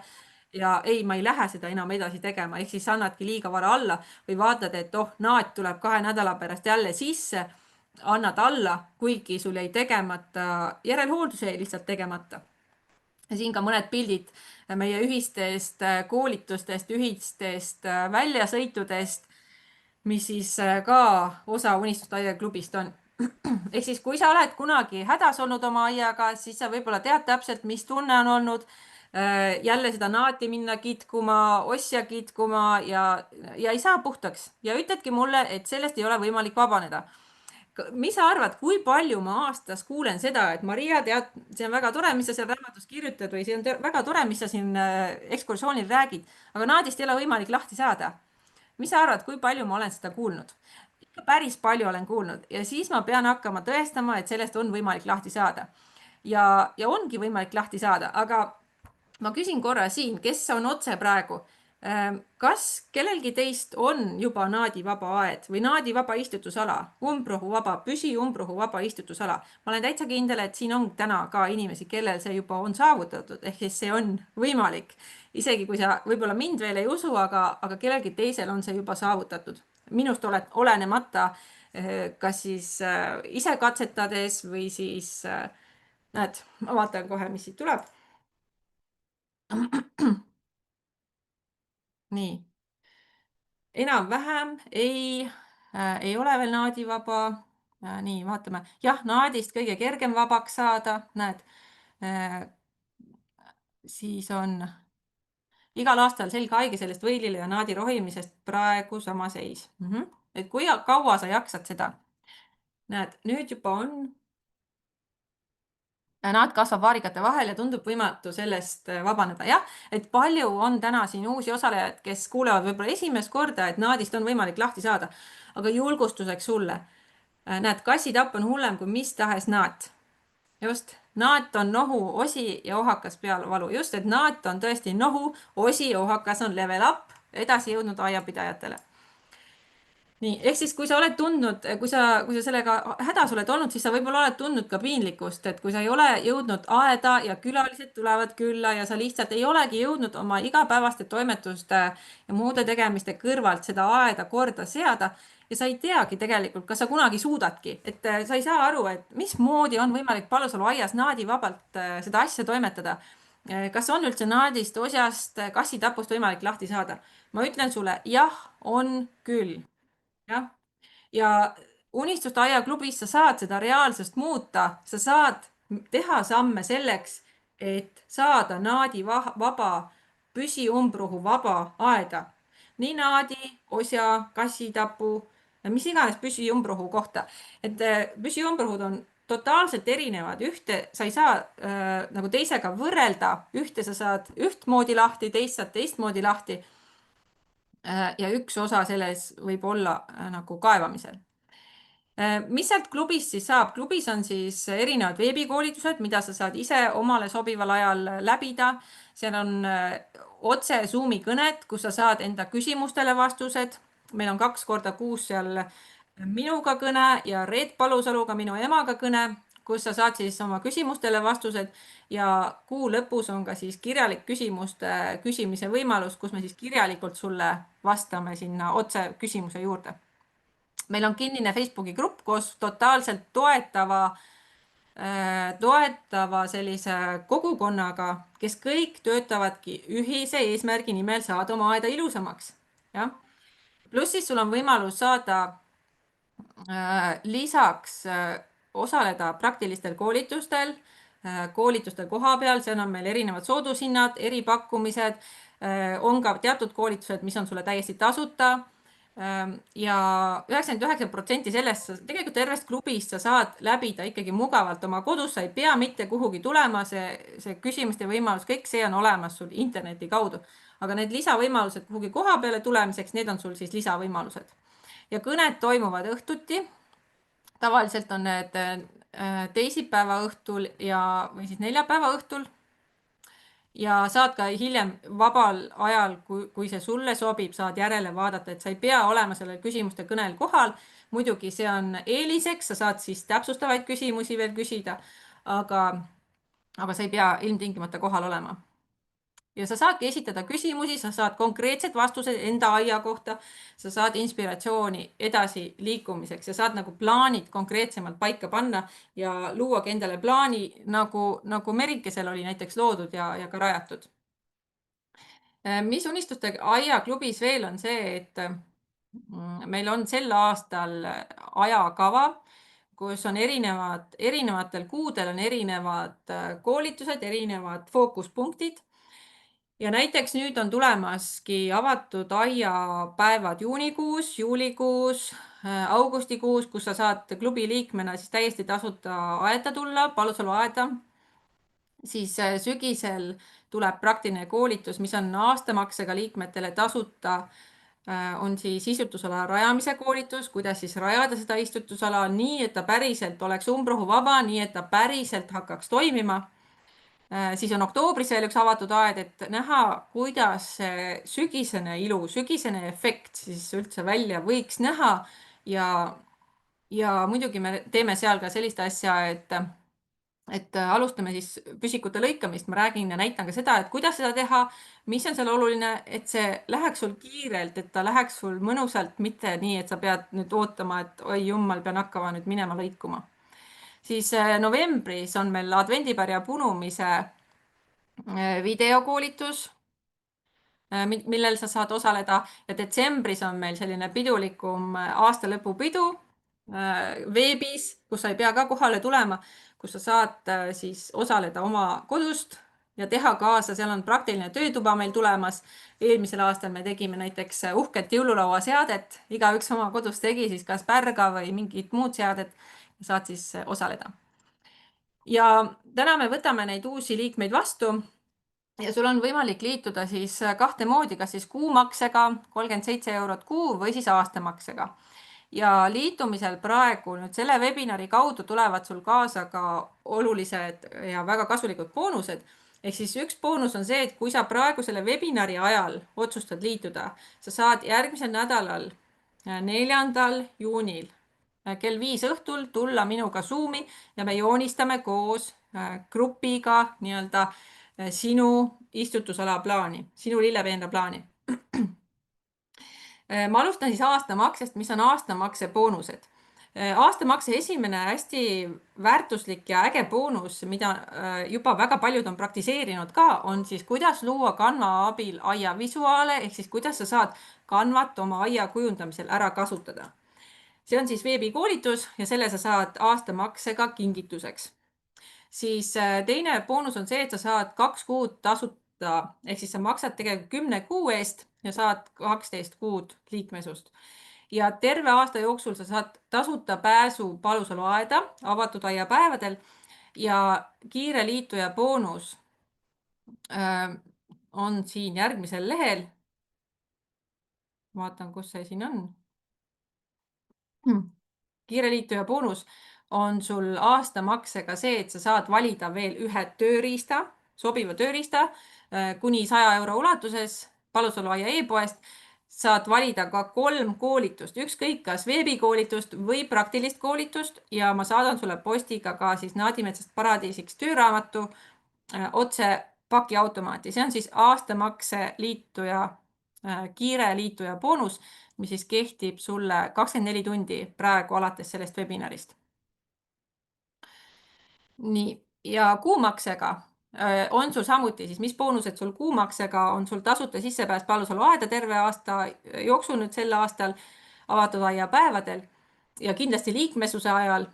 S1: ja ei, ma ei lähe seda enam edasi tegema, ehk siis annadki liiga vara alla või vaatad, et oh, naat tuleb 2 nädala pärast jälle sisse, annad alla, kuigi sul jäi tegemata, järelhooldus jäi lihtsalt tegemata. Ja siin ka mõned pildid meie ühistest koolitustest, ühistest väljasõitudest, mis siis ka osa Unistuste aia klubist on. Ehk siis, kui sa oled kunagi hädas olnud oma aiaga, siis sa võib-olla tead täpselt, mis tunne on olnud jälle seda naati minna kitkuma, osja kitkuma ja ei saa puhtaks. Ja ütledki mulle, et sellest ei ole võimalik vabaneda. Mis sa arvad, kui palju ma aastas kuulen seda, et Maria, tead, see on väga tore, mis sa seal raamatus kirjutad või see on väga tore, mis sa siin ekskursioonil räägid, aga naadist ei ole võimalik lahti saada. Mis sa arvad, kui palju ma olen seda kuulnud? Päris palju olen kuulnud ja siis ma pean hakkama tõestama, et sellest on võimalik lahti saada. Ja ongi võimalik lahti saada, aga ma küsin korra siin, kes on otse praegu, Kas kellelgi teist on juba naadivaba aed või naadivaba istutusala, umbrohuvaba, püsiumbrohuvaba istutusala? Ma olen täitsa kindel, et siin on täna ka inimesi, kellel see juba on saavutatud, ehk siis see on võimalik. Isegi kui sa võib-olla mind veel ei usu, aga kellelgi teisel on see juba saavutatud. Minust olenemata, kas siis ise katsetades või siis näed, ma vaatan kohe, mis siit tuleb. nii, enam-vähem ei ole veel naadivaba. Nii, vaatame. Jah, naadist kõige kergem vabaks saada, näed. Siis on igal aastal selge haige sellest võilile ja naadi rohimisest praegu sama seis. Et kui kaua sa jaksad seda? Näed, nüüd juba on. Naad kasvab vaarikate vahel ja tundub võimatu sellest vabaneda. Jah, et palju on täna siin uusi osalejaid, kes kuulevad võib-olla esimest korda, et naadist on võimalik lahti saada. Aga julgustuseks sulle. Näed, kassitapp on hullem kui mis tahes naat. Just, naat on nohu, osi ja ohakas pealvalu. Just, et naat on tõesti nohu, osi ja ohakas on level up edasi jõudnud aiapidajatele. Nii, ehk siis kui sa oled tundnud, kui sa sellega hädas oled olnud, siis sa võib-olla oled tundnud ka piinlikkust, et kui sa ei ole jõudnud aeda ja külalised tulevad külla ja sa lihtsalt ei olegi jõudnud oma igapäevaste toimetuste ja muude tegemiste kõrvalt seda aeda korda seada ja sa ei teagi tegelikult, kas sa kunagi suudadki, et sa ei saa aru, et mismoodi on võimalik Palusalu aias naadivabalt seda asja toimetada. Kas on üldse naadist, osjast, kassitapust võimalik lahti saada? Ma ütlen sulle, jah, on küll. Jah, ja Unistuste Aia klubis sa saad seda reaalsust muuta, sa saad teha samme selleks, et saada naadivaba, püsiumbrohu vaba aeda. Nii naadi, osja, kassitapu, mis iganes püsiumbrohu kohta. Et püsiumbrohud on totaalselt erinevad, ühte sa ei saa nagu teisega võrrelda, ühte sa saad ühtmoodi lahti, teist saad teistmoodi lahti. Ja üks osa selles võib olla nagu kaevamisel. Mis sealt klubist siis saab? Klubis on siis erinevad veebikoolitused, mida sa saad ise omale sobival ajal läbida. Seal on otse Zoomi kõned, kus sa saad enda küsimustele vastused. Meil on 2 korda kuus seal minuga kõne ja Reet Palusaluga, minu emaga kõne, kus sa saad siis oma küsimustele vastused ja kuu lõpus on ka siis kirjalik küsimuste küsimise võimalus, kus me siis kirjalikult sulle vastame sinna otse küsimuse juurde. Meil on kinnine Facebooki grupp koos totaalselt toetava sellise kogukonnaga, kes kõik töötavadki ühise eesmärgi nimel saada oma aeda ilusamaks. Ja? Pluss siis sul on võimalus saada lisaks osaleda praktilistel koolitustel, koolitustel koha peal, seal on meil erinevad soodushinnad, eripakkumised, on ka teatud koolitused, mis on sulle täiesti tasuta ja 99% sellest, tegelikult tervest klubist sa saad läbida ikkagi mugavalt oma kodus, sa ei pea mitte kuhugi tulema, see küsimiste võimalus, kõik see on olemas sul interneti kaudu. Aga need lisavõimalused kuhugi koha peale tulemiseks, need on sul siis lisavõimalused. Ja kõned toimuvad õhtuti. Tavaliselt on need teisipäeva õhtul või siis neljapäeva õhtul. Ja saad ka hiljem vabal ajal, kui see sulle sobib, saad järele vaadata, et sa ei pea olema sellel küsimuste kõnel kohal. Muidugi see on eeliseks, sa saad siis täpsustavaid küsimusi veel küsida, aga sa ei pea ilmtingimata kohal olema. Ja sa saadki esitada küsimusi, sa saad konkreetsed vastused enda aia kohta, sa saad inspiratsiooni edasi liikumiseks ja saad nagu plaanid konkreetsemalt paika panna ja luuagi endale plaani, nagu Merikesel oli näiteks loodud ja ka rajatud. Mis Unistuste Aia klubis veel on see, et meil on sel aastal ajakava, kus on erinevatel kuudel on erinevad koolitused, erinevad fookuspunktid. Ja näiteks nüüd on tulemaski avatud aiapäevad juunikuus, juulikuus, augustikuus, kus sa saad klubi liikmena siis täiesti tasuta aeda tulla, Palusalu aeda. Siis sügisel tuleb praktiline koolitus, mis on aastamaksega liikmetele tasuta, on siis istutusala rajamise koolitus, kuidas siis rajada seda istutusala nii, et ta päriselt oleks umbrohu vaba, nii et ta päriselt hakkaks toimima. Siis on oktoobris veel üks avatud aed, et näha, kuidas see sügisene ilu, sügisene efekt siis üldse välja võiks näha. ja, ja muidugi me teeme seal ka sellist asja, et alustame siis püsikute lõikamist, ma räägin ja näitan ka seda, et kuidas seda teha, mis on seal oluline, et see läheks sul kiirelt, et ta läheks sul mõnusalt, mitte nii, et sa pead nüüd ootama, et oi jummal, pean hakkama nüüd minema lõikuma. Siis novembris on meil advendipärja punumise videokoolitus, millel sa saad osaleda, ja detsembris on meil selline pidulikum aastalõpupidu veebis, kus sa ei pea ka kohale tulema, kus sa saad siis osaleda oma kodust ja teha kaasa, seal on praktiline töötuba meil tulemas. Eelmisel aastal me tegime näiteks uhket jõululauaseadet, igaüks oma kodus tegi siis kas pärga või mingit muud seadet ja saad siis osaleda. Ja täna me võtame neid uusi liikmeid vastu ja sul on võimalik liituda siis kahte moodi, kas siis kuumaksega 37 eurot kuu või siis aastamaksega. Ja liitumisel praegu nüüd selle webinari kaudu tulevad sul kaasa ka olulised ja väga kasulikud boonused. Ehk siis üks boonus on see, et kui sa praegu selle webinari ajal otsustad liituda, sa saad järgmisel nädalal, 4. juunil kell 5 õhtul tulla minuga Zoomi ja me joonistame koos grupiga nii-öelda sinu istutusala plaani, sinu lillepeenra plaani. Ma alustan siis aastamaksest, mis on aastamakse boonused. Aastamakse esimene hästi väärtuslik ja äge boonus, mida juba väga paljud on praktiseerinud ka, on siis kuidas luua Canva abil aia visuaale, ehk siis kuidas sa saad Canvat oma aia kujundamisel ära kasutada. See on siis veebikoolitus ja selle sa saad aastamaksega kingituseks. Siis teine boonus on see, et sa saad 2 kuud tasuta, ehk siis sa maksad tegelikult 10 kuu eest ja saad 12 kuud liikmesust. Ja terve aasta jooksul sa saad tasuta pääsu Palusalu aeda avatud aiapäevadel ja kiire liituja boonus on siin järgmisel lehel. Vaatan, kus see siin on. Kiire liituja boonus on sul aastamaksega see, et sa saad valida veel ühe tööriista, sobiva tööriista kuni 100 euro ulatuses Palusalu aia e-poest. Saad valida ka 3 koolitust, ükskõik kas veebikoolitust või praktilist koolitust ja ma saadan sulle postiga ka siis Naadimetsast paradiisiks tööraamatu otse pakiautomaati. See on siis aastamakse liituja, kiire liituja boonus, mis siis kehtib sulle 24 tundi praegu alates sellest webinarist. Nii, ja kuumaksega on sul samuti siis, mis boonused sul kuumaksega on sul tasuta sissepääs Palusalu aeda terve aasta jooksul nüüd sel aastal avatud aiapäevadel ja kindlasti liikmesuse ajal.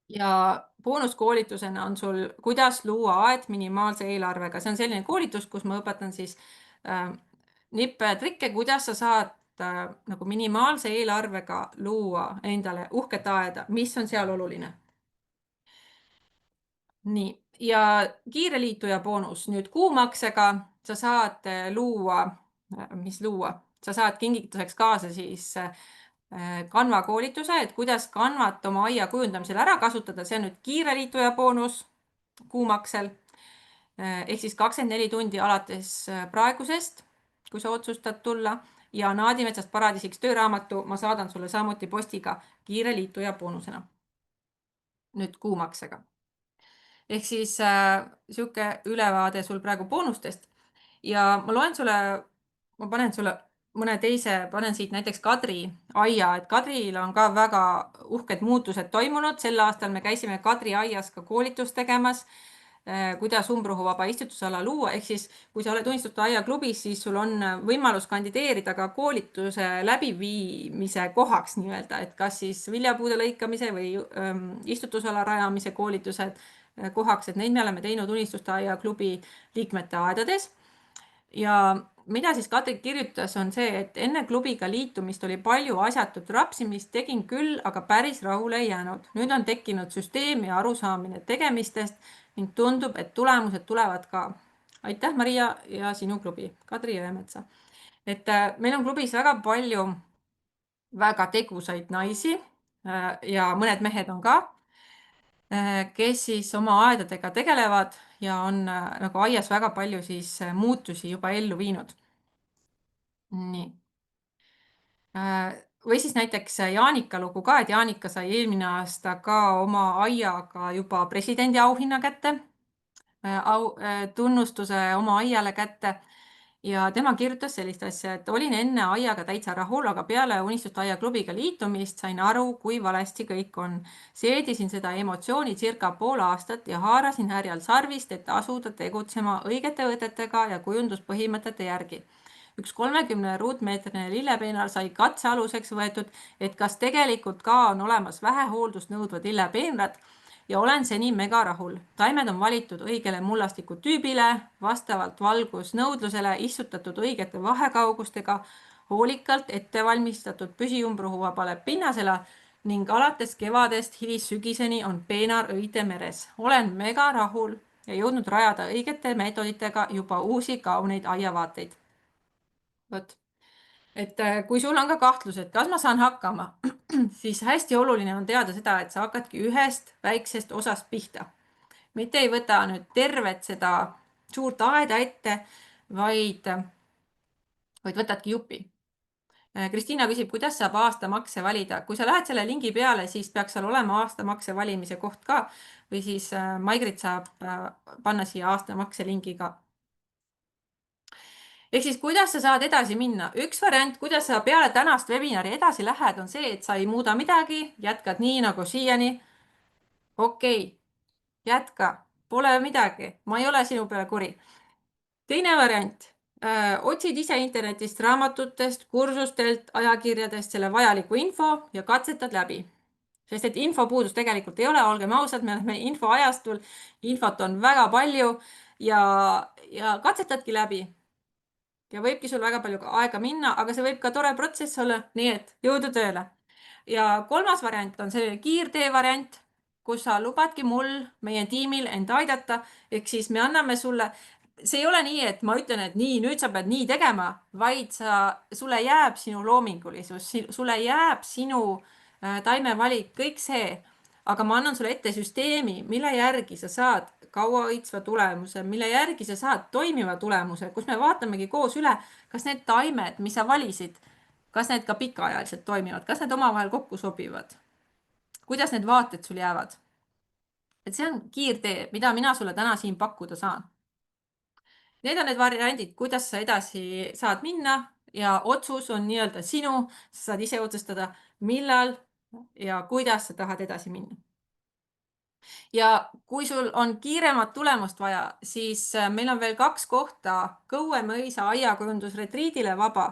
S1: Ja boonuskoolitusena on sul, kuidas luua aed minimaalse eelarvega. See on selline koolitus, kus ma õpetan siis nippe ja trikke, kuidas sa saad nagu minimaalse eelarvega luua endale uhket aeda, mis on seal oluline. Nii, ja kiire liituja boonus nüüd kuumaksega sa saad luua, sa saad kingituseks kaasa siis Canva koolituse, et kuidas Canvat oma aia kujundamisel ära kasutada. See on nüüd kiire liituja boonus kuumaksel. Ehk siis 24 tundi alates praegusest, kui sa otsustad tulla, ja Naadimetsast paradiisiks tööraamatu ma saadan sulle samuti postiga kiire liituja boonusena. Nüüd kuumaksega. Ehk siis sihuke ülevaade sul praegu boonustest ja ma loen sulle, ma panen sulle mõne teise, panen siit näiteks Kadri aia, et Kadril on ka väga uhked muutused toimunud. Sel aastal me käisime Kadri aias ka koolitust tegemas, kuidas umbrohuvaba istutusala luua. Ehk siis, kui sa oled Unistuste aia klubis, siis sul on võimalus kandideerida ka koolituse läbiviimise kohaks nii-öelda, et kas siis viljapuude lõikamise või istutusala rajamise koolitused kohaks, et neid me oleme teinud Unistuste aia klubi liikmete aedades. Ja mida siis Kadri kirjutas, on see, et enne klubiga liitumist oli palju asjatut rapsimist, tegin küll, aga päris rahule ei jäänud. Nüüd on tekkinud süsteem ja arusaamine tegemistest ning tundub, et tulemused tulevad ka. Aitäh, Maria, ja sinu klubi, Kadri Jõemetsa. Et meil on klubis väga palju väga tegusaid naisi ja mõned mehed on ka. kes siis oma aedadega tegelevad ja on nagu aias väga palju siis muutusi juba ellu viinud. Nii. Või siis näiteks Jaanika lugu ka, et Jaanika sai eelmine aasta ka oma aiaga juba presidendi auhinna kätte, tunnustuse oma aiale kätte. Ja tema kirjutas sellist asja, et olin enne aiaga täitsa rahul, aga peale Unistuste Aia klubiga liitumist sain aru, kui valesti kõik on. Seedisin seda emotsiooni circa pool aastat ja haarasin härjal sarvist, et asuda tegutsema õigete võtetega ja kujunduspõhimõtete järgi. Üks 30 ruutmeetrine lillepeenar sai katsealuseks võetud, et kas tegelikult ka on olemas vähehooldust nõudvad lillepeenrad ja olen seni mega rahul. Taimed on valitud õigele mullastiku tüübile, vastavalt valgusnõudlusele istutatud õigete vahekaugustega, hoolikalt ettevalmistatud püsiumbrohuvabale pinnasele ning alates kevadest hilissügiseni on peenar õite meres. Olen mega rahul ja jõudnud rajada õigete meetoditega juba uusi kauneid aiavaateid. Vot. Et kui sul on ka kahtlus, et kas ma saan hakkama, siis hästi oluline on teada seda, et sa hakkadki ühest väiksest osast pihta. Mitte ei võta nüüd tervet seda suurt aeda ette, vaid võtadki jupi. Kristiina küsib, kuidas saab aastamakse valida. Kui sa lähed selle lingi peale, siis peaks seal olema aastamakse valimise koht ka või siis Maigrit saab panna siia aastamakse lingi ka. Ehk siis, kuidas sa saad edasi minna? Üks variant, kuidas sa peale tänast webinari edasi lähed, on see, et sa ei muuda midagi, jätkad nii nagu siiani. Okei, jätka, pole midagi, ma ei ole sinu peale kuri. Teine variant, otsid ise internetist, raamatutest, kursustelt, ajakirjadest selle vajaliku info ja katsetad läbi. Sest et infopuudus tegelikult ei ole, olgem ausad, me oleme infoajastul, infot on väga palju ja katsetadki läbi. Ja võibki sul väga palju aega minna, aga see võib ka tore protsess olla, nii et jõudu tööle. Ja kolmas variant on see kiirtee variant, kus sa lubadki mul, meie tiimil end aidata, ehk siis me anname sulle, see ei ole nii, et ma ütlen, et nii, nüüd sa pead nii tegema, vaid sulle jääb sinu loomingulisus, sulle jääb sinu taimevalik, kõik see, aga ma annan sulle ette süsteemi, mille järgi sa saad kauahoidva tulemuse, mille järgi sa saad toimiva tulemuse, kus me vaatamegi koos üle, kas need taimed, mis sa valisid, kas need ka pikaajaliselt toimivad, kas need omavahel kokku sobivad, kuidas need vaated sul jäävad. Et see on kiirtee, mida mina sulle täna siin pakkuda saan. Need on need variandid, kuidas sa edasi saad minna ja otsus on nii-öelda sinu, sa saad ise otsustada, millal ja kuidas sa tahad edasi minna. Ja kui sul on kiiremat tulemust vaja, siis meil on veel 2 kohta Kõue mõisa aiakujundusretriidile vaba,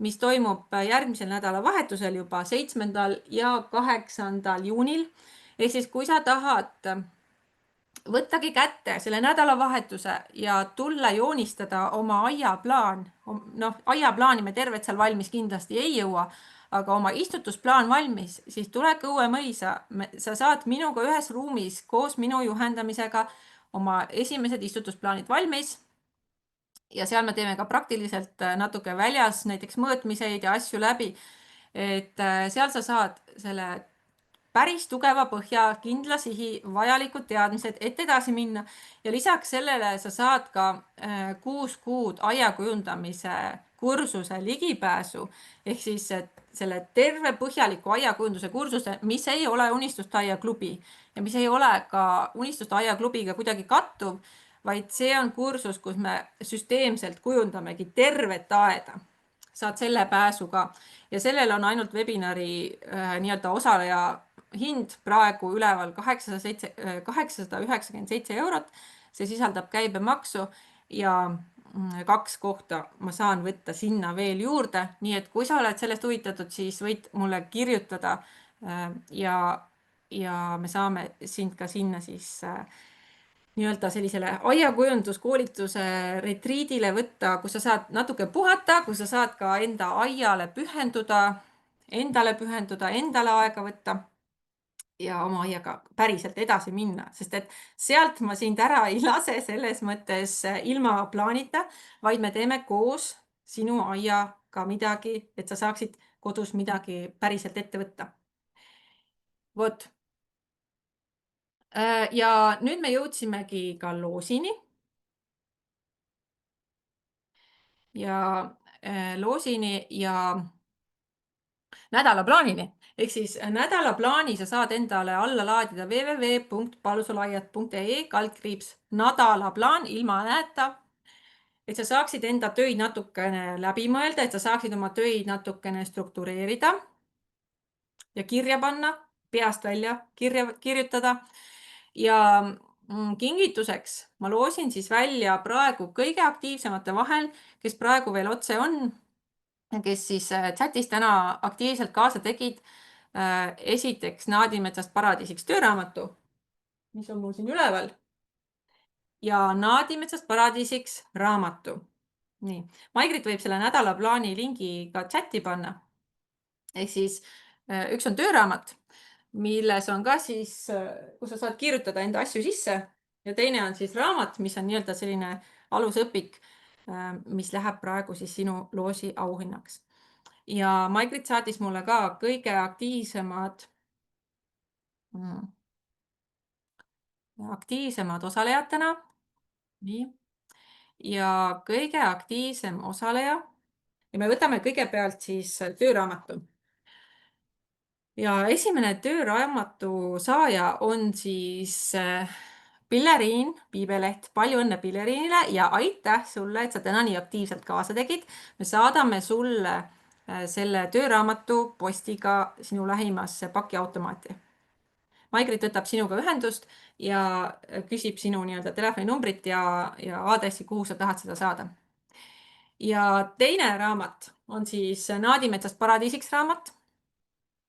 S1: mis toimub järgmisel nädalavahetusel juba 7. ja 8. juunil. Ehk siis, kui sa tahad võttagi kätte selle nädalavahetuse ja tulla joonistada oma aiaplaan, aiaplaani me tervet seal valmis kindlasti ei jõua, aga oma istutusplaan valmis, siis tule Kõue mõisa, sa saad minuga ühes ruumis koos minu juhendamisega oma esimesed istutusplaanid valmis ja seal me teeme ka praktiliselt natuke väljas näiteks mõõtmiseid ja asju läbi, et seal sa saad selle päris tugeva põhja, kindla sihi, vajalikud teadmised, et edasi minna ja lisaks sellele sa saad ka 6 kuud aiakujundamise kursuse ligipääsu ehk siis selle terve põhjaliku aiakujunduse kursuse, mis ei ole Unistuste Aia klubi ja mis ei ole ka Unistuste Aia klubiga kuidagi kattuv, vaid see on kursus, kus me süsteemselt kujundamegi tervet aeda. Saad selle pääsu ka ja sellel on ainult webinari nii-öelda osaleja hind praegu üleval 897 eurot. See sisaldab käibemaksu ja 2 kohta ma saan võtta sinna veel juurde. Nii et kui sa oled sellest huvitatud, siis võid mulle kirjutada ja me saame sind ka sinna siis nii-öelda sellisele aiakujunduskoolituse retriidile võtta, kus sa saad natuke puhata, kus sa saad ka enda aiale pühenduda, endale aega võtta ja oma aiaga päriselt edasi minna, sest et sealt ma sind ära ei lase selles mõttes ilma plaanita, vaid me teeme koos sinu aiaga midagi, et sa saaksid kodus midagi päriselt ette võtta. Vot. Ja nüüd me jõudsimegi ka loosini ja nädalaplaanini. Ehk siis nädalaplaani sa saad endale alla laadida www.palusolaiat.ee/nädalaplaan ilma ä-ta, et sa saaksid enda töid natukene läbi mõelda, et sa saaksid oma töid natukene struktureerida ja kirja panna, peast välja kirjutada. Ja kingituseks ma loosin siis välja praegu kõige aktiivsemate vahel, kes praegu veel otse on, kes siis chatis täna aktiivselt kaasa tegid. Esiteks Naadimetsast paradiisiks tööraamatu, mis on mul siin üleval, ja Naadimetsast paradiisiks raamatu. Nii, Maigrit võib selle nädalaplaani lingi ka chati panna. Ehk siis üks on tööraamat, milles on ka siis, kus sa saad kirjutada enda asju sisse, ja teine on siis raamat, mis on nii-öelda selline alusõpik, mis läheb praegu siis sinu loosi auhinnaks. Ja Maigrit saatis mulle ka kõige aktiivsemad osalejatena. Nii. Ja kõige aktiivsem osaleja. Ja me võtame kõigepealt siis tööraamatu. Ja esimene tööraamatu saaja on siis Pilleriin Piibeleht. Palju õnne Pilleriinile ja aitäh sulle, et sa täna nii aktiivselt kaasa tegid. Me saadame sulle selle tööraamatu postiga sinu lähimasse pakiautomaati. Maigrit võtab sinuga ühendust ja küsib sinu nii-öelda telefoninumbrit ja aadressi, kuhu sa tahad seda saada. Ja teine raamat on siis Naadimetsast paradiisiks raamat,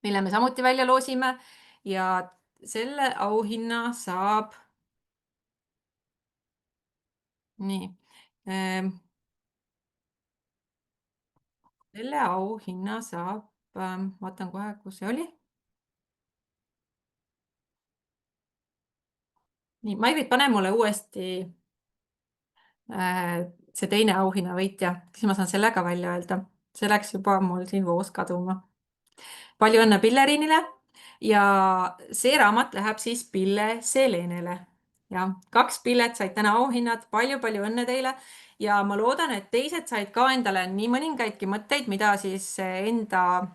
S1: mille me samuti välja loosime, ja selle auhinna saab nii. Selle auhinna saab, vaatan kohe, kus see oli. Nii, Maigrit, pane mulle uuesti see teine auhinna võitja, siis ma saan selle ka välja öelda. See läks juba mul siin voos kaduma. Palju õnne Pilleriinile ja see raamat läheb siis Pille Selenele. Ja 2 Pillet said täna auhinnad, palju-palju õnne teile. Ja ma loodan, et teised said ka endale nii mõningaidki mõtteid, mida siis enda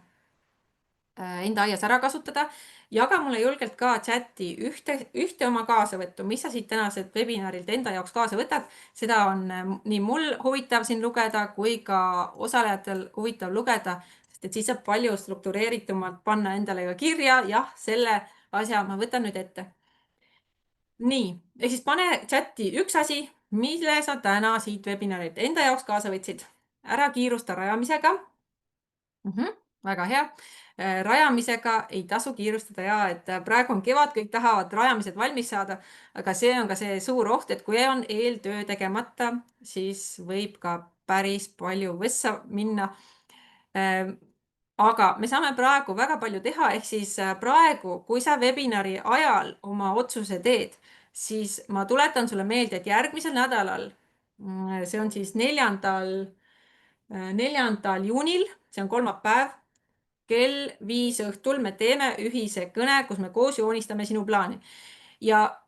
S1: aias ära kasutada. Jaga mulle julgelt ka chati ühte oma kaasavõttu, mis sa siit tänased webinarilt enda jaoks kaasa võtad. Seda on nii mul huvitav siin lugeda, kui ka osalejatel huvitav lugeda, sest et siis saab palju struktureeritumalt panna endale ka kirja. Jah, selle asja ma võtan nüüd ette. Nii, ehk siis pane chati üks asi, mille sa täna siit webinarilt enda jaoks kaasa võtsid. Ära kiirusta rajamisega. Väga hea. Rajamisega ei tasu kiirustada ja et praegu on kevad, kõik tahavad rajamised valmis saada, aga see on ka see suur oht, et kui on eeltöö tegemata, siis võib ka päris palju võssa minna. Aga me saame praegu väga palju teha, ehk siis praegu, kui sa webinari ajal oma otsuse teed, siis ma tuletan sulle meelde, et järgmisel nädalal, see on siis 4. juunil, see on kolmapäev, kell 5 õhtul me teeme ühise kõne, kus me koos joonistame sinu plaani. Ja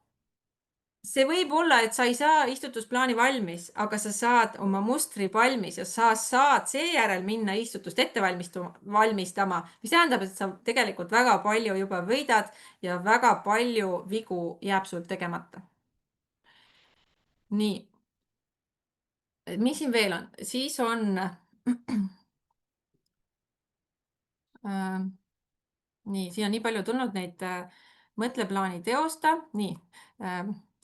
S1: see võib olla, et sa ei saa istutusplaani valmis, aga sa saad oma mustri valmis ja sa saad seejärel minna istutust ette valmistama, mis tähendab, et sa tegelikult väga palju juba võidad ja väga palju vigu jääb sul tegemata. Nii. Mis siin veel on? Siis on nii, siin on nii palju tulnud neid mõtleplaani teosta. Nii,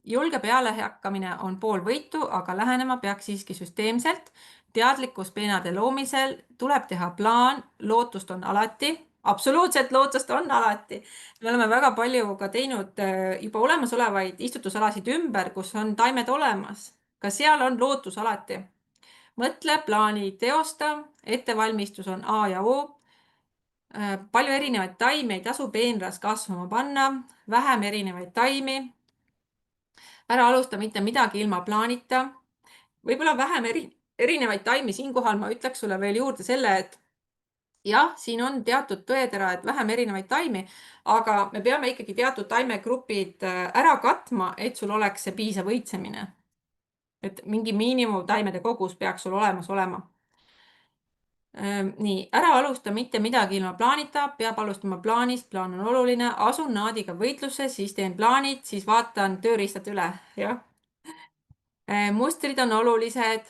S1: julge pealehakkamine on pool võitu, aga lähenema peaks siiski süsteemselt. Teadlikkus peenade loomisel tuleb teha plaan, lootust on alati. Absoluutselt lootust on alati. Me oleme väga palju ka teinud juba olemasolevaid istutusalasid ümber, kus on taimed olemas. Ka seal on lootus alati. Mõtle plaani teosta, ettevalmistus on A ja O. Palju erinevaid taimi ei tasu peenras kasvama panna, vähem erinevaid taimi. Ära alusta mitte midagi ilma plaanita. Võib-olla vähem erinevaid taimi. Siinkohal ma ütleks sulle veel juurde selle, et jah, siin on teatud tõetera, et vähem erinevaid taimi, aga me peame ikkagi teatud taimegrupid ära katma, et sul oleks see piisav õitsemine. Et mingi miinimum taimede kogus peaks sul olemas olema. Nii, ära alusta mitte midagi ilma plaanita, peab alustama plaanist, plaan on oluline, asun naadiga võitlusse, siis teen plaanid, siis vaatan tööriistad üle, jah. Mustrid on olulised.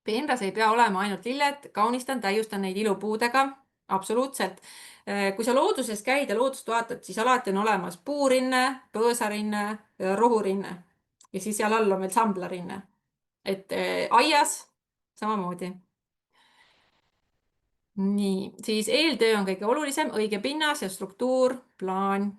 S1: Peenras ei pea olema ainult lilled, kaunistan, täiustan neid ilupuudega, absoluutselt. Kui sa looduses käid ja loodust vaatad, siis alati on olemas puurinne, põõsarinne, rohurinne ja siis seal all on veel samblarinne. Et aias samamoodi. Nii, siis eeltöö on kõige olulisem, õige pinnas ja struktuur, plaan.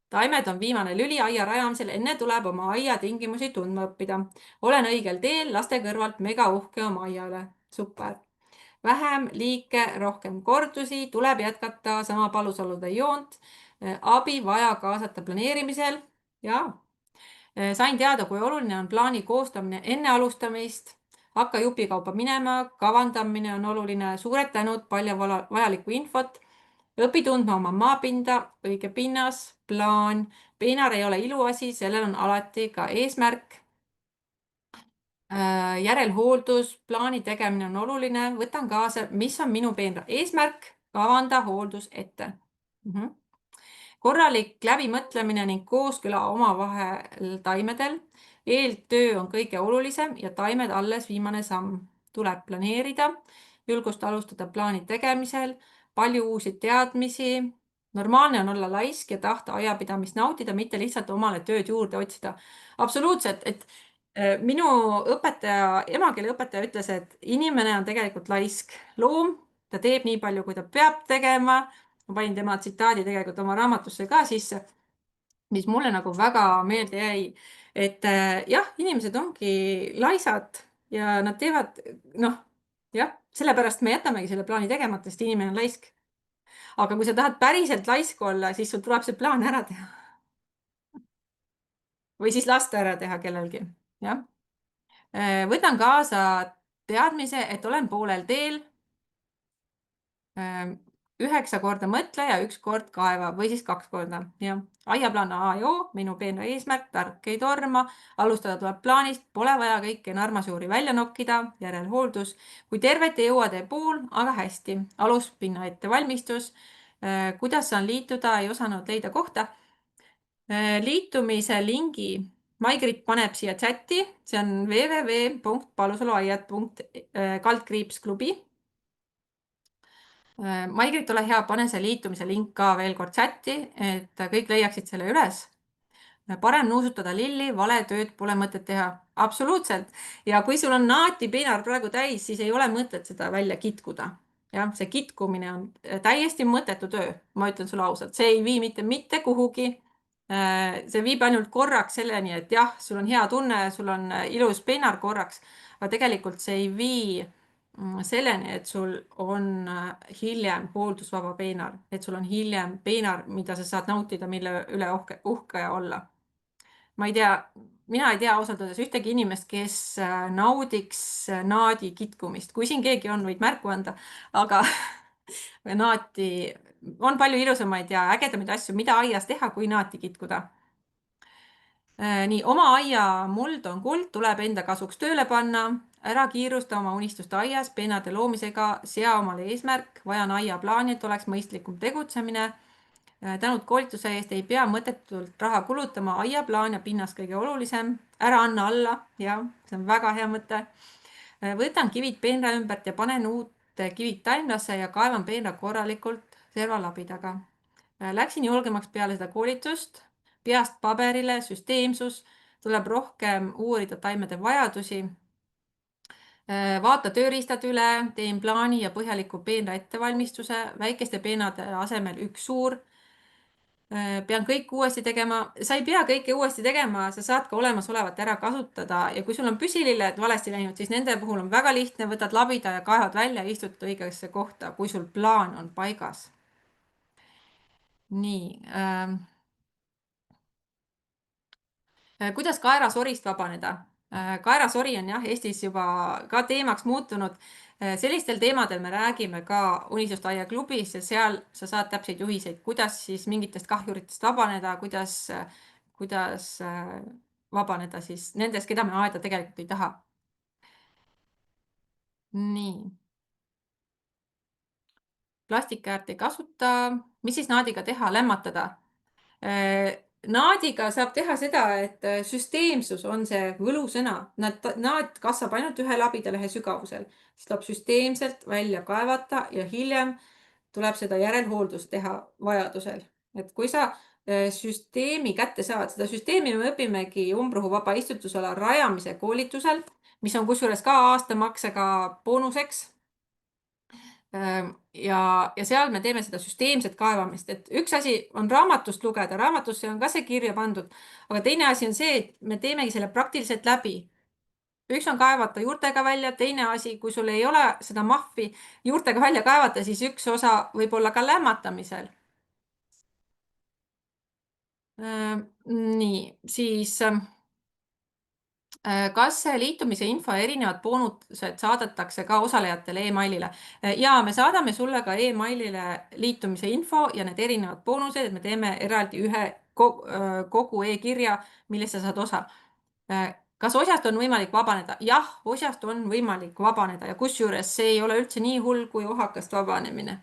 S1: Taimed on viimane lüli aia rajamisel, enne tuleb oma aia tingimusi tundma õppida. Olen õigel teel, laste kõrvalt mega uhke oma aia üle. Super. Vähem liike, rohkem kordusi, tuleb jätkata sama palusalude joont. Abi vaja kaasata planeerimisel. Jaa. Sain teada, kui oluline on plaani koostamine enne alustamist. Hakka jupikaupa minema, kavandamine on oluline, suured tänud, palju vajalikku infot. Õpi tundma oma maapinda, õige pinnas, plaan. Peenar ei ole iluasi, sellel on alati ka eesmärk. Järelhooldus, plaani tegemine on oluline, võtan kaasa, mis on minu peenra eesmärk, kavanda hooldus ette. Korralik läbimõtlemine ning kooskõla omavahel taimedel. Eeltöö on kõige olulisem ja taimed alles viimane samm. Tuleb planeerida, julgust alustada plaani tegemisel, palju uusi teadmisi. Normaalne on olla laisk ja tahta ajapidamist nautida, mitte lihtsalt omale tööd juurde otsida. Absoluutselt, et minu õpetaja, emakeeleõpetaja ütles, et inimene on tegelikult laisk loom, ta teeb nii palju, kui ta peab tegema. Ma panin tema tsitaadi tegelikult oma raamatusse ka sisse, mis mulle nagu väga meelde jäi, et jah, inimesed ongi laisad ja nad teevad, noh, jah, sellepärast me jätamegi selle plaani tegemata, sest inimene on laisk. Aga kui sa tahad päriselt laisk olla, siis sul tuleb see plaan ära teha. Või siis lasta ära teha kellelgi, jah. Võtan kaasa teadmise, et olen poolel teel. 9 korda mõtle ja 1 kord kaeva või siis 2 korda, jah. Aiaplaan A ja O, minu peenra eesmärk, tark ei torma, alustada tuleb plaanist, pole vaja kõiki narmasuuri välja nokkida, järelhooldus. Kui tervet ei jõua, tee pool, aga hästi. Aluspinna ettevalmistus. Kuidas saan liituda, ei osanud leida kohta. Liitumise lingi Maigrit paneb siia chati, see on www.palusaluaiad.kaldkriipsklubi. Maigrit, ole hea, pane see liitumise link ka veel kord chati, et kõik leiaksid selle üles. Parem nuusutada lilli, vale tööd pole mõtet teha. Absoluutselt. Ja kui sul on naati peenar praegu täis, siis ei ole mõtet seda välja kitkuda. Jah, see kitkumine on täiesti mõttetu töö, ma ütlen sulle ausalt. See ei vii mitte kuhugi. See viib ainult korraks selleni, et jah, sul on hea tunne, sul on ilus peenar korraks, aga tegelikult see ei vii selleni, et sul on hiljem hooldusvaba peenar, et sul on hiljem peenar, mida sa saad nautida, mille üle uhke olla. Ma ei tea, mina ei tea ausalt öeldes ühtegi inimest, kes naudiks naadi kitkumist. Kui siin keegi on, võid märku anda, aga naati on palju ilusamaid ja ägedamaid asju, mida aias teha, kui naati kitkuda. Nii, oma aia muld on kuld, tuleb enda kasuks tööle panna, ära kiirusta oma unistuste aias, peenade loomisega, sea omale eesmärk, vajan aiaplaani, et oleks mõistlikum tegutsemine. Tänud koolituse eest ei pea mõttetult raha kulutama, aiaplaan ja pinnas kõige olulisem, ära anna alla, jah, see on väga hea mõte. Võtan kivid peenra ümbert ja panen uut kivid taimlasse ja kaevan peenra korralikult servalabidaga. Läksin julgemaks peale seda koolitust, peast paberile, süsteemsus, tuleb rohkem uurida taimede vajadusi. Vaata tööriistad üle, teen plaani ja põhjaliku peenra ettevalmistuse, väikeste peenade asemel üks suur. Pean kõik uuesti tegema, sa ei pea kõike uuesti tegema, sa saad ka olemasolevat ära kasutada ja kui sul on püsililled valesti läinud, siis nende puhul on väga lihtne, võtad labida ja kaevad välja ja istud õigesse kohta, kui sul plaan on paigas. Nii. Kuidas kaerasorist vabaneda? Kaerasori on jah Eestis juba ka teemaks muutunud. Sellistel teemadel me räägime ka Unistusaia klubis ja seal sa saad täpseid juhiseid, kuidas siis mingitest kahjuritest vabaneda, kuidas vabaneda siis nendest, keda me aeda tegelikult ei taha. Nii, plastikkäärt ei kasuta. Mis siis naadiga teha? Lämmatada. Naadiga saab teha seda, et süsteemsus on see võlusõna. Naad kasvab ainult ühe labidalehe sügavusel, siis tuleb süsteemselt välja kaevata ja hiljem tuleb seda järelhooldust teha vajadusel. Et kui sa süsteemi kätte saad, seda süsteemi me õpimegi umbrohuvaba istutusala rajamise koolitusel, mis on kusjuures ka aastamaksega boonuseks. Ja seal me teeme seda süsteemset kaevamist, et üks asi on raamatust lugeda, raamatusse on ka see kirja pandud, aga teine asi on see, et me teemegi selle praktiliselt läbi. Üks on kaevata juurtega välja, teine asi, kui sul ei ole seda mahvi juurtega välja kaevata, siis üks osa võib olla ka lämmatamisel. Nii, siis kas see liitumise info ja erinevad boonused saadetakse ka osalejatele emailile? Ja me saadame sulle ka emailile liitumise info ja need erinevad boonused, et me teeme eraldi ühe kogu e-kirja, millest sa saad osa. Kas osast on võimalik vabaneda? Jah, osast on võimalik vabaneda ja kusjuures see ei ole üldse nii hull kui ohakast vabanemine.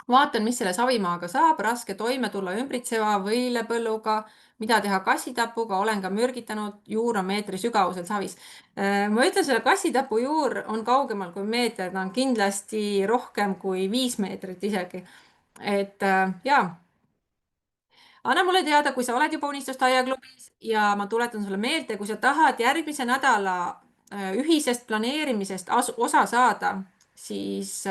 S1: Vaatan, mis selle savimaaga saab, raske toime tulla ümbritseva võilepõlluga, mida teha kassitapuga, olen ka mürgitanud, juur on meetri sügavusel savis. Ma ütlen, selle kassitapu juur on kaugemal kui meeter, ta on kindlasti rohkem kui 5 meetrit isegi. Et jaa, anna mulle teada, kui sa oled juba Unistusaia klubis ja ma tuletan sulle meelde, kui sa tahad järgmise nädala ühisest planeerimisest osa saada, siis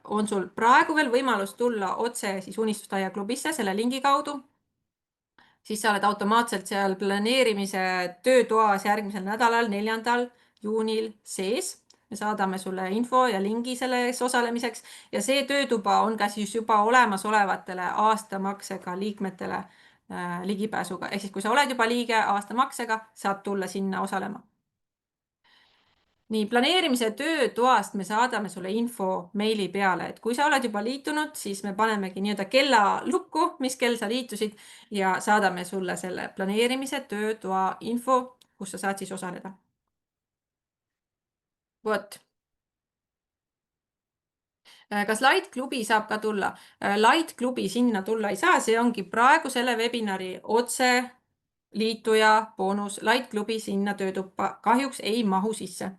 S1: on sul praegu veel võimalus tulla otse siis Unistusaia klubisse selle lingi kaudu. Siis sa oled automaatselt seal planeerimise töötoas järgmisel nädalal, 4. juunil sees. Me saadame sulle info ja lingi selles osalemiseks ja see töötuba on ka siis juba olemasolevatele aastamaksega liikmetele ligipääsuga. Ehk siis, kui sa oled juba liige aastamaksega, saad tulla sinna osalema. Nii, planeerimise töötoast me saadame sulle info meili peale, et kui sa oled juba liitunud, siis me panemegi nii-öelda kella lukku, mis kell sa liitusid ja saadame sulle selle planeerimise töötoa info, kus sa saad siis osaleda. Vot. Kas Light klubi saab ka tulla? Light klubi sinna tulla ei saa, see ongi praegu selle webinari otse liituja boonus. Light klubi sinna töötuppa kahjuks ei mahu sisse.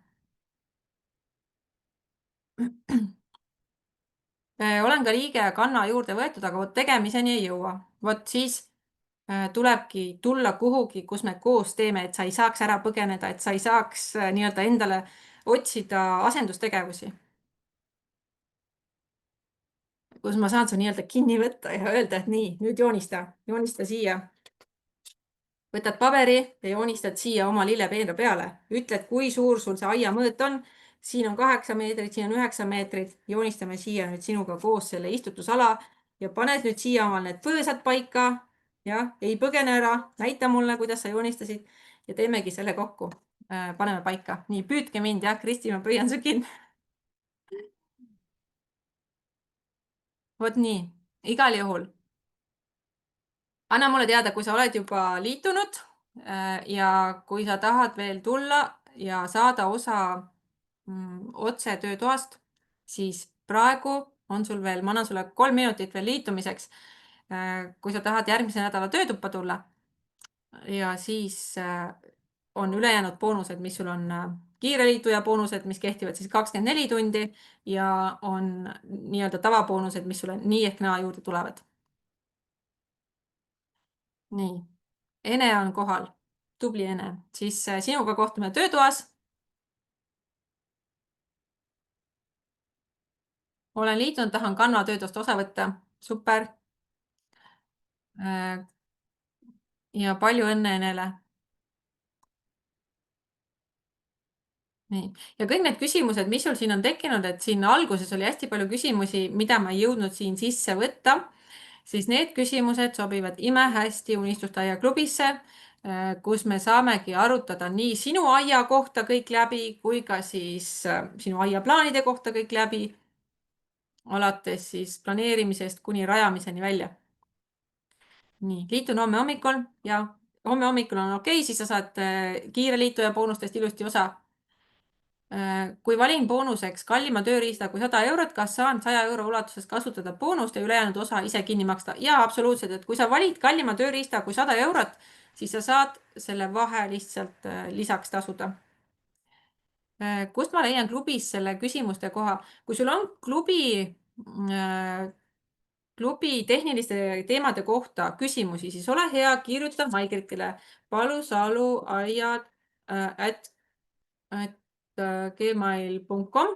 S1: Olen ka liige ja kanna juurde võetud, aga vot tegemiseni ei jõua. Vot siis tulebki tulla kuhugi, kus me koos teeme, et sa ei saaks ära põgeneda, et sa ei saaks nii-öelda endale otsida asendustegevusi. Kus ma saan su nii-öelda kinni võtta ja öelda, et nii, nüüd joonista siia. Võtad paberi ja joonistad siia oma lillepeenra peale. Ütled, kui suur sul see aia mõõt on. Siin on 8 meetrit, siin on 9 meetrit. Joonistame siia nüüd sinuga koos selle istutusala ja paned nüüd siia omal need põõsad paika. Ja, ei põgene ära. Näita mulle, kuidas sa joonistasid ja teemegi selle kokku. Paneme paika. Nii, püüdke mind, jah, Kristi, ma püüan su kinni. Vot nii, igal juhul. Anna mulle teada, kui sa oled juba liitunud ja kui sa tahad veel tulla ja saada osa otse töötoast, siis praegu on sul veel, ma annan sulle 3 minutit veel liitumiseks. Kui sa tahad järgmise nädala töötuppa tulla ja siis on ülejäänud boonused, mis sul on kiireliituja boonused, mis kehtivad siis 24 tundi ja on nii-öelda tavaboonused, mis sulle nii ehk naa juurde tulevad. Nii, Ene on kohal, tubli Ene, siis sinuga kohtume töötoas. Olen liitunud, tahan Canva töötoast osa võtta, super. Ja palju õnne Enele. Nii. Ja kõik need küsimused, mis sul siin on tekkinud, et siin alguses oli hästi palju küsimusi, mida ma ei jõudnud siin sisse võtta, siis need küsimused sobivad imehästi Unistusaia klubisse. kus me saamegi arutada nii sinu aia kohta kõik läbi, kui ka siis sinu aiaplaanide kohta kõik läbi, alates siis planeerimisest kuni rajamiseni välja. Nii, liitun homme hommikul ja homme hommikul on okei, siis sa saad kiire liituja boonustest ilusti osa. Kui valin boonuseks kallima tööriista kui 100 eurot, kas saan 100 euro ulatuses kasutada boonust ja ülejäänud osa ise kinni maksta? Jaa, absoluutselt, et kui sa valid kallima tööriista kui 100 eurot, siis sa saad selle vahe lihtsalt lisaks tasuda. Kust ma leian klubis selle küsimuste koha? Kui sul on klubi tehniliste teemade kohta küsimusi, siis ole hea, kirjuta Maigritile palusaluaiad at gmail.com,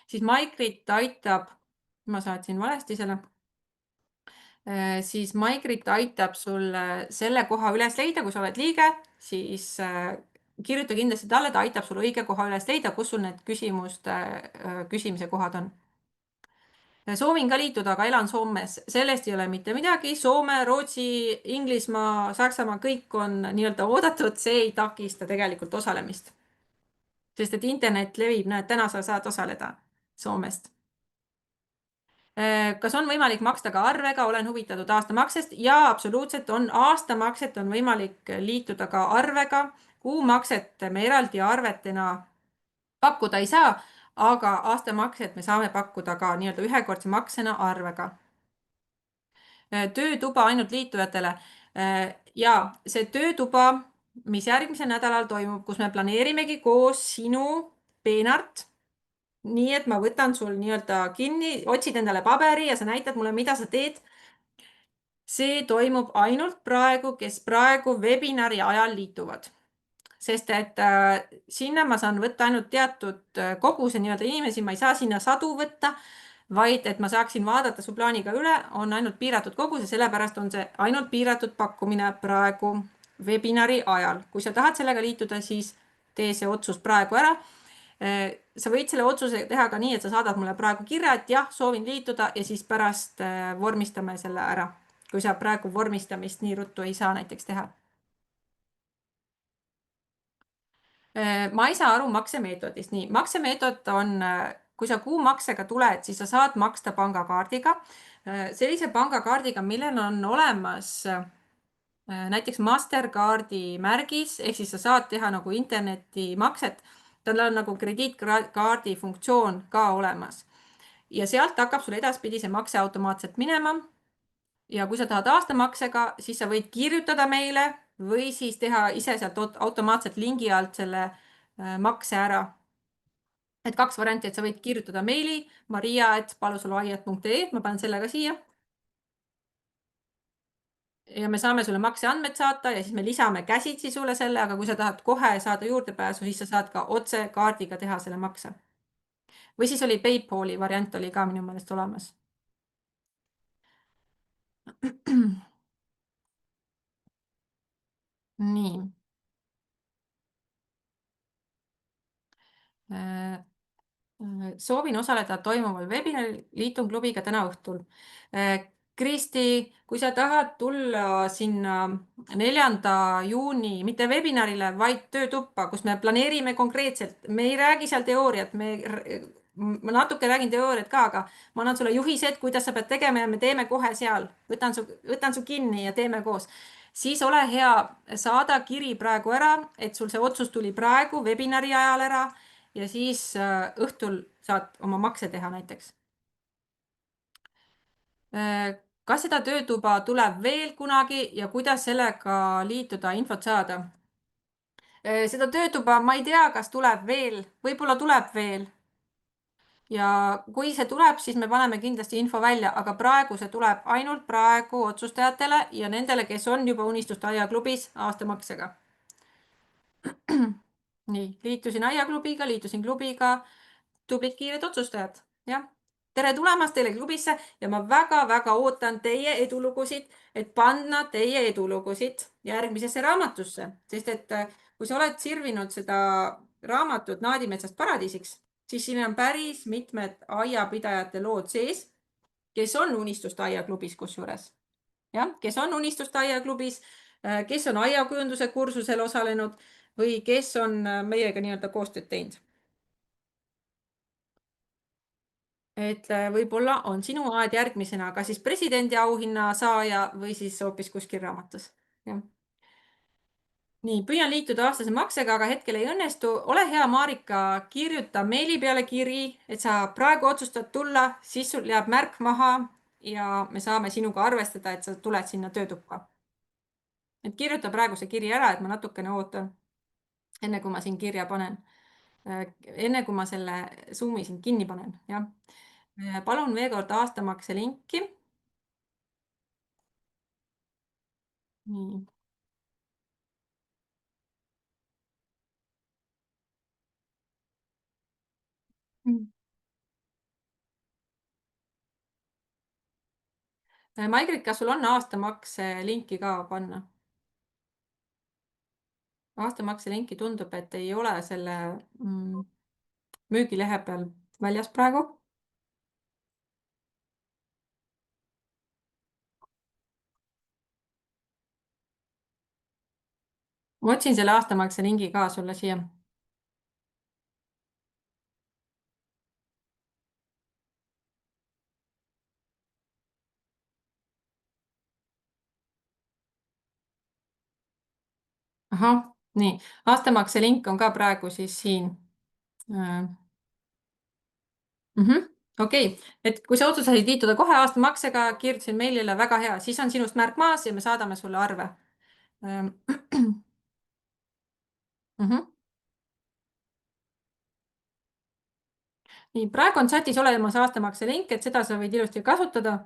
S1: siis Maigrit aitab, ma saatsin valesti selle, siis Maigrit aitab sul selle koha üles leida, kui sa oled liige, siis kirjuta kindlasti talle, ta aitab sul õige koha üles leida, kus sul need küsimise kohad on. Soovin ka liituda, aga elan Soomes. Sellest ei ole mitte midagi. Soome, Rootsi, Inglismaa, Saksamaa, kõik on nii-öelda oodatud. See ei takista tegelikult osalemist. Sest et internet levib, näed, täna sa saad osaleda Soomest. Kas on võimalik maksta ka arvega? Olen huvitatud aastamaksest. Ja absoluutselt on. Aastamakset on võimalik liituda ka arvega. Kuumakset me eraldi arvetena pakkuda ei saa, aga aastamakset me saame pakkuda ka nii-öelda ühekordse maksena arvega. Töötuba ainult liitujatele. Ja see töötuba, mis järgmisel nädalal toimub, kus me planeerimegi koos sinu peenart, nii et ma võtan sul nii-öelda kinni, otsid endale paberi ja sa näitad mulle, mida sa teed. See toimub ainult praegu, kes praegu webinari ajal liituvad. Sest et sinna ma saan võtta ainult teatud koguse nii-öelda inimesi, ma ei saa sinna sadu võtta, vaid et ma saaksin vaadata su plaaniga üle, on ainult piiratud koguse, sellepärast on see ainult piiratud pakkumine praegu webinari ajal. Kui sa tahad sellega liituda, siis tee see otsus praegu ära. Sa võid selle otsuse teha ka nii, et sa saadad mulle praegu kirja, et jah, soovin liituda ja siis pärast vormistame selle ära. Kui sa praegu vormistamist nii ruttu ei saa näiteks teha. Ma ei saa aru maksemeetodist. Nii, maksemeetod on, kui sa kuumaksega tuled, siis sa saad maksta pangakaardiga. Sellise pangakaardiga, millel on olemas näiteks Mastercardi märgis, ehk siis sa saad teha nagu internetimakset. Tal on nagu krediitkaardi funktsioon ka olemas. Ja sealt hakkab sul edaspidi see makse automaatselt minema. Ja kui sa tahad aastamaksega, siis sa võid kirjutada meile või siis teha ise sealt automaatselt lingi alt selle makse ära. Et 2 varianti, et sa võid kirjutada meili maria@palusaluaiad.ee, ma panen selle ka siia. Ja me saame sulle makseandmed saata ja siis me lisame käsitsi sulle selle, aga kui sa tahad kohe saada juurdepääsu, siis sa saad ka otse kaardiga teha selle makse. Või siis oli PayPali variant oli ka minu meelest olemas. Nii. Soovin osaleda toimuval webinaril, liitun klubiga täna õhtul. Kristi, kui sa tahad tulla sinna 4. juuni, mitte webinarile, vaid töötuppa, kus me planeerime konkreetselt, me ei räägi seal teooriat, ma natuke räägin teooriat ka, aga ma annan sulle juhised, kuidas sa pead tegema ja me teeme kohe seal. Võtan su kinni ja teeme koos. Siis ole hea, saada kiri praegu ära, et sul see otsus tuli praegu webinari ajal ära ja siis õhtul saad oma makse teha näiteks. Kas seda töötuba tuleb veel kunagi ja kuidas sellega liituda, infot saada? Seda töötuba ma ei tea, kas tuleb veel, võib-olla tuleb veel. Ja kui see tuleb, siis me paneme kindlasti info välja, aga praegu see tuleb ainult praegu otsustajatele ja nendele, kes on juba Unistuste aiaklubis aastamaksega. Nii, liitusin aiaklubiga, liitusin klubiga, tublid kiired otsustajad, jah. Tere tulemast teile klubisse ja ma väga-väga ootan teie edulugusid, et panna teie edulugusid järgmisesse raamatusse, sest et kui sa oled sirvinud seda raamatut Naadimetsast paradiisiks, siis siin on päris mitmed aiapidajate lood sees, kes on Unistuste aiaklubis kusjuures. Jah, kes on Unistuste aiaklubis, kes on aiakujunduse kursusel osalenud või kes on meiega nii-öelda koostööd teinud. et võib-olla on sinu aed järgmisena ka siis presidendi auhinna saaja või siis hoopis kuskil raamatus. jah. nii, püüan liituda aastase maksega, aga hetkel ei õnnestu. ole hea, Marika, kirjuta meili peale kiri, et sa praegu otsustad tulla, siis sul jääb märk maha ja me saame sinuga arvestada, et sa tuled sinna töötuppa. et kirjuta praegu see kiri ära, et ma natukene ootan, enne kui ma siin kirja panen. enne kui ma selle Zoomi siin kinni panen, jah. palun veel kord aastamakse linki. nii. Maigrit, kas sul on aastamakse linki ka panna? aastamakse linki tundub, et ei ole selle müügilehe peal väljas praegu. ma otsin selle aastamakse lingi ka sulle siia. ahah, nii, aastamakse link on ka praegu siis siin. Okei, et kui sa otsustasid liituda kohe aastamaksega, kirjutasin meilile, väga hea, siis on sinust märk maas ja me saadame sulle arve. nii, praegu on chatis olemas aastamakse link, et seda sa võid ilusti kasutada.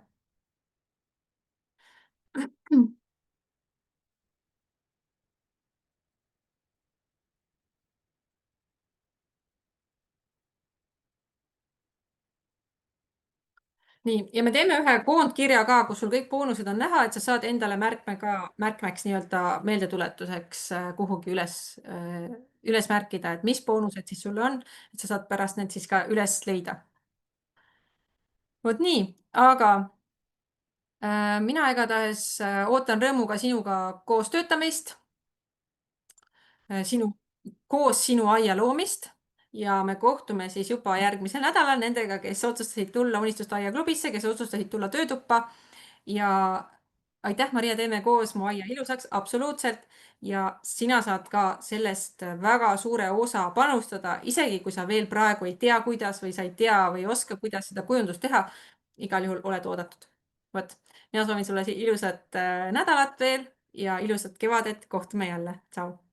S1: nii, ja me teeme ühe koondkirja ka, kus sul kõik boonused on näha, et sa saad endale märkmeks nii-öelda meeldetuletuseks kuhugi üles märkida, et mis boonused siis sul on, et sa saad pärast need siis ka üles leida. vot nii, aga mina igatahes ootan rõõmuga sinuga koos töötamist, koos sinu aia loomist ja me kohtume siis juba järgmisel nädalal nendega, kes otsustasid tulla Unistuste Aia klubisse, kes otsustasid tulla töötuppa. ja aitäh, Maria, teeme koos mu aia ilusaks, absoluutselt. ja sina saad ka sellest väga suure osa panustada, isegi kui sa veel praegu ei tea, kuidas või sa ei tea või ei oska, kuidas seda kujundust teha. igal juhul oled oodatud. vot, mina soovin sulle ilusat nädalat veel ja ilusat kevadet, kohtume jälle, tšau.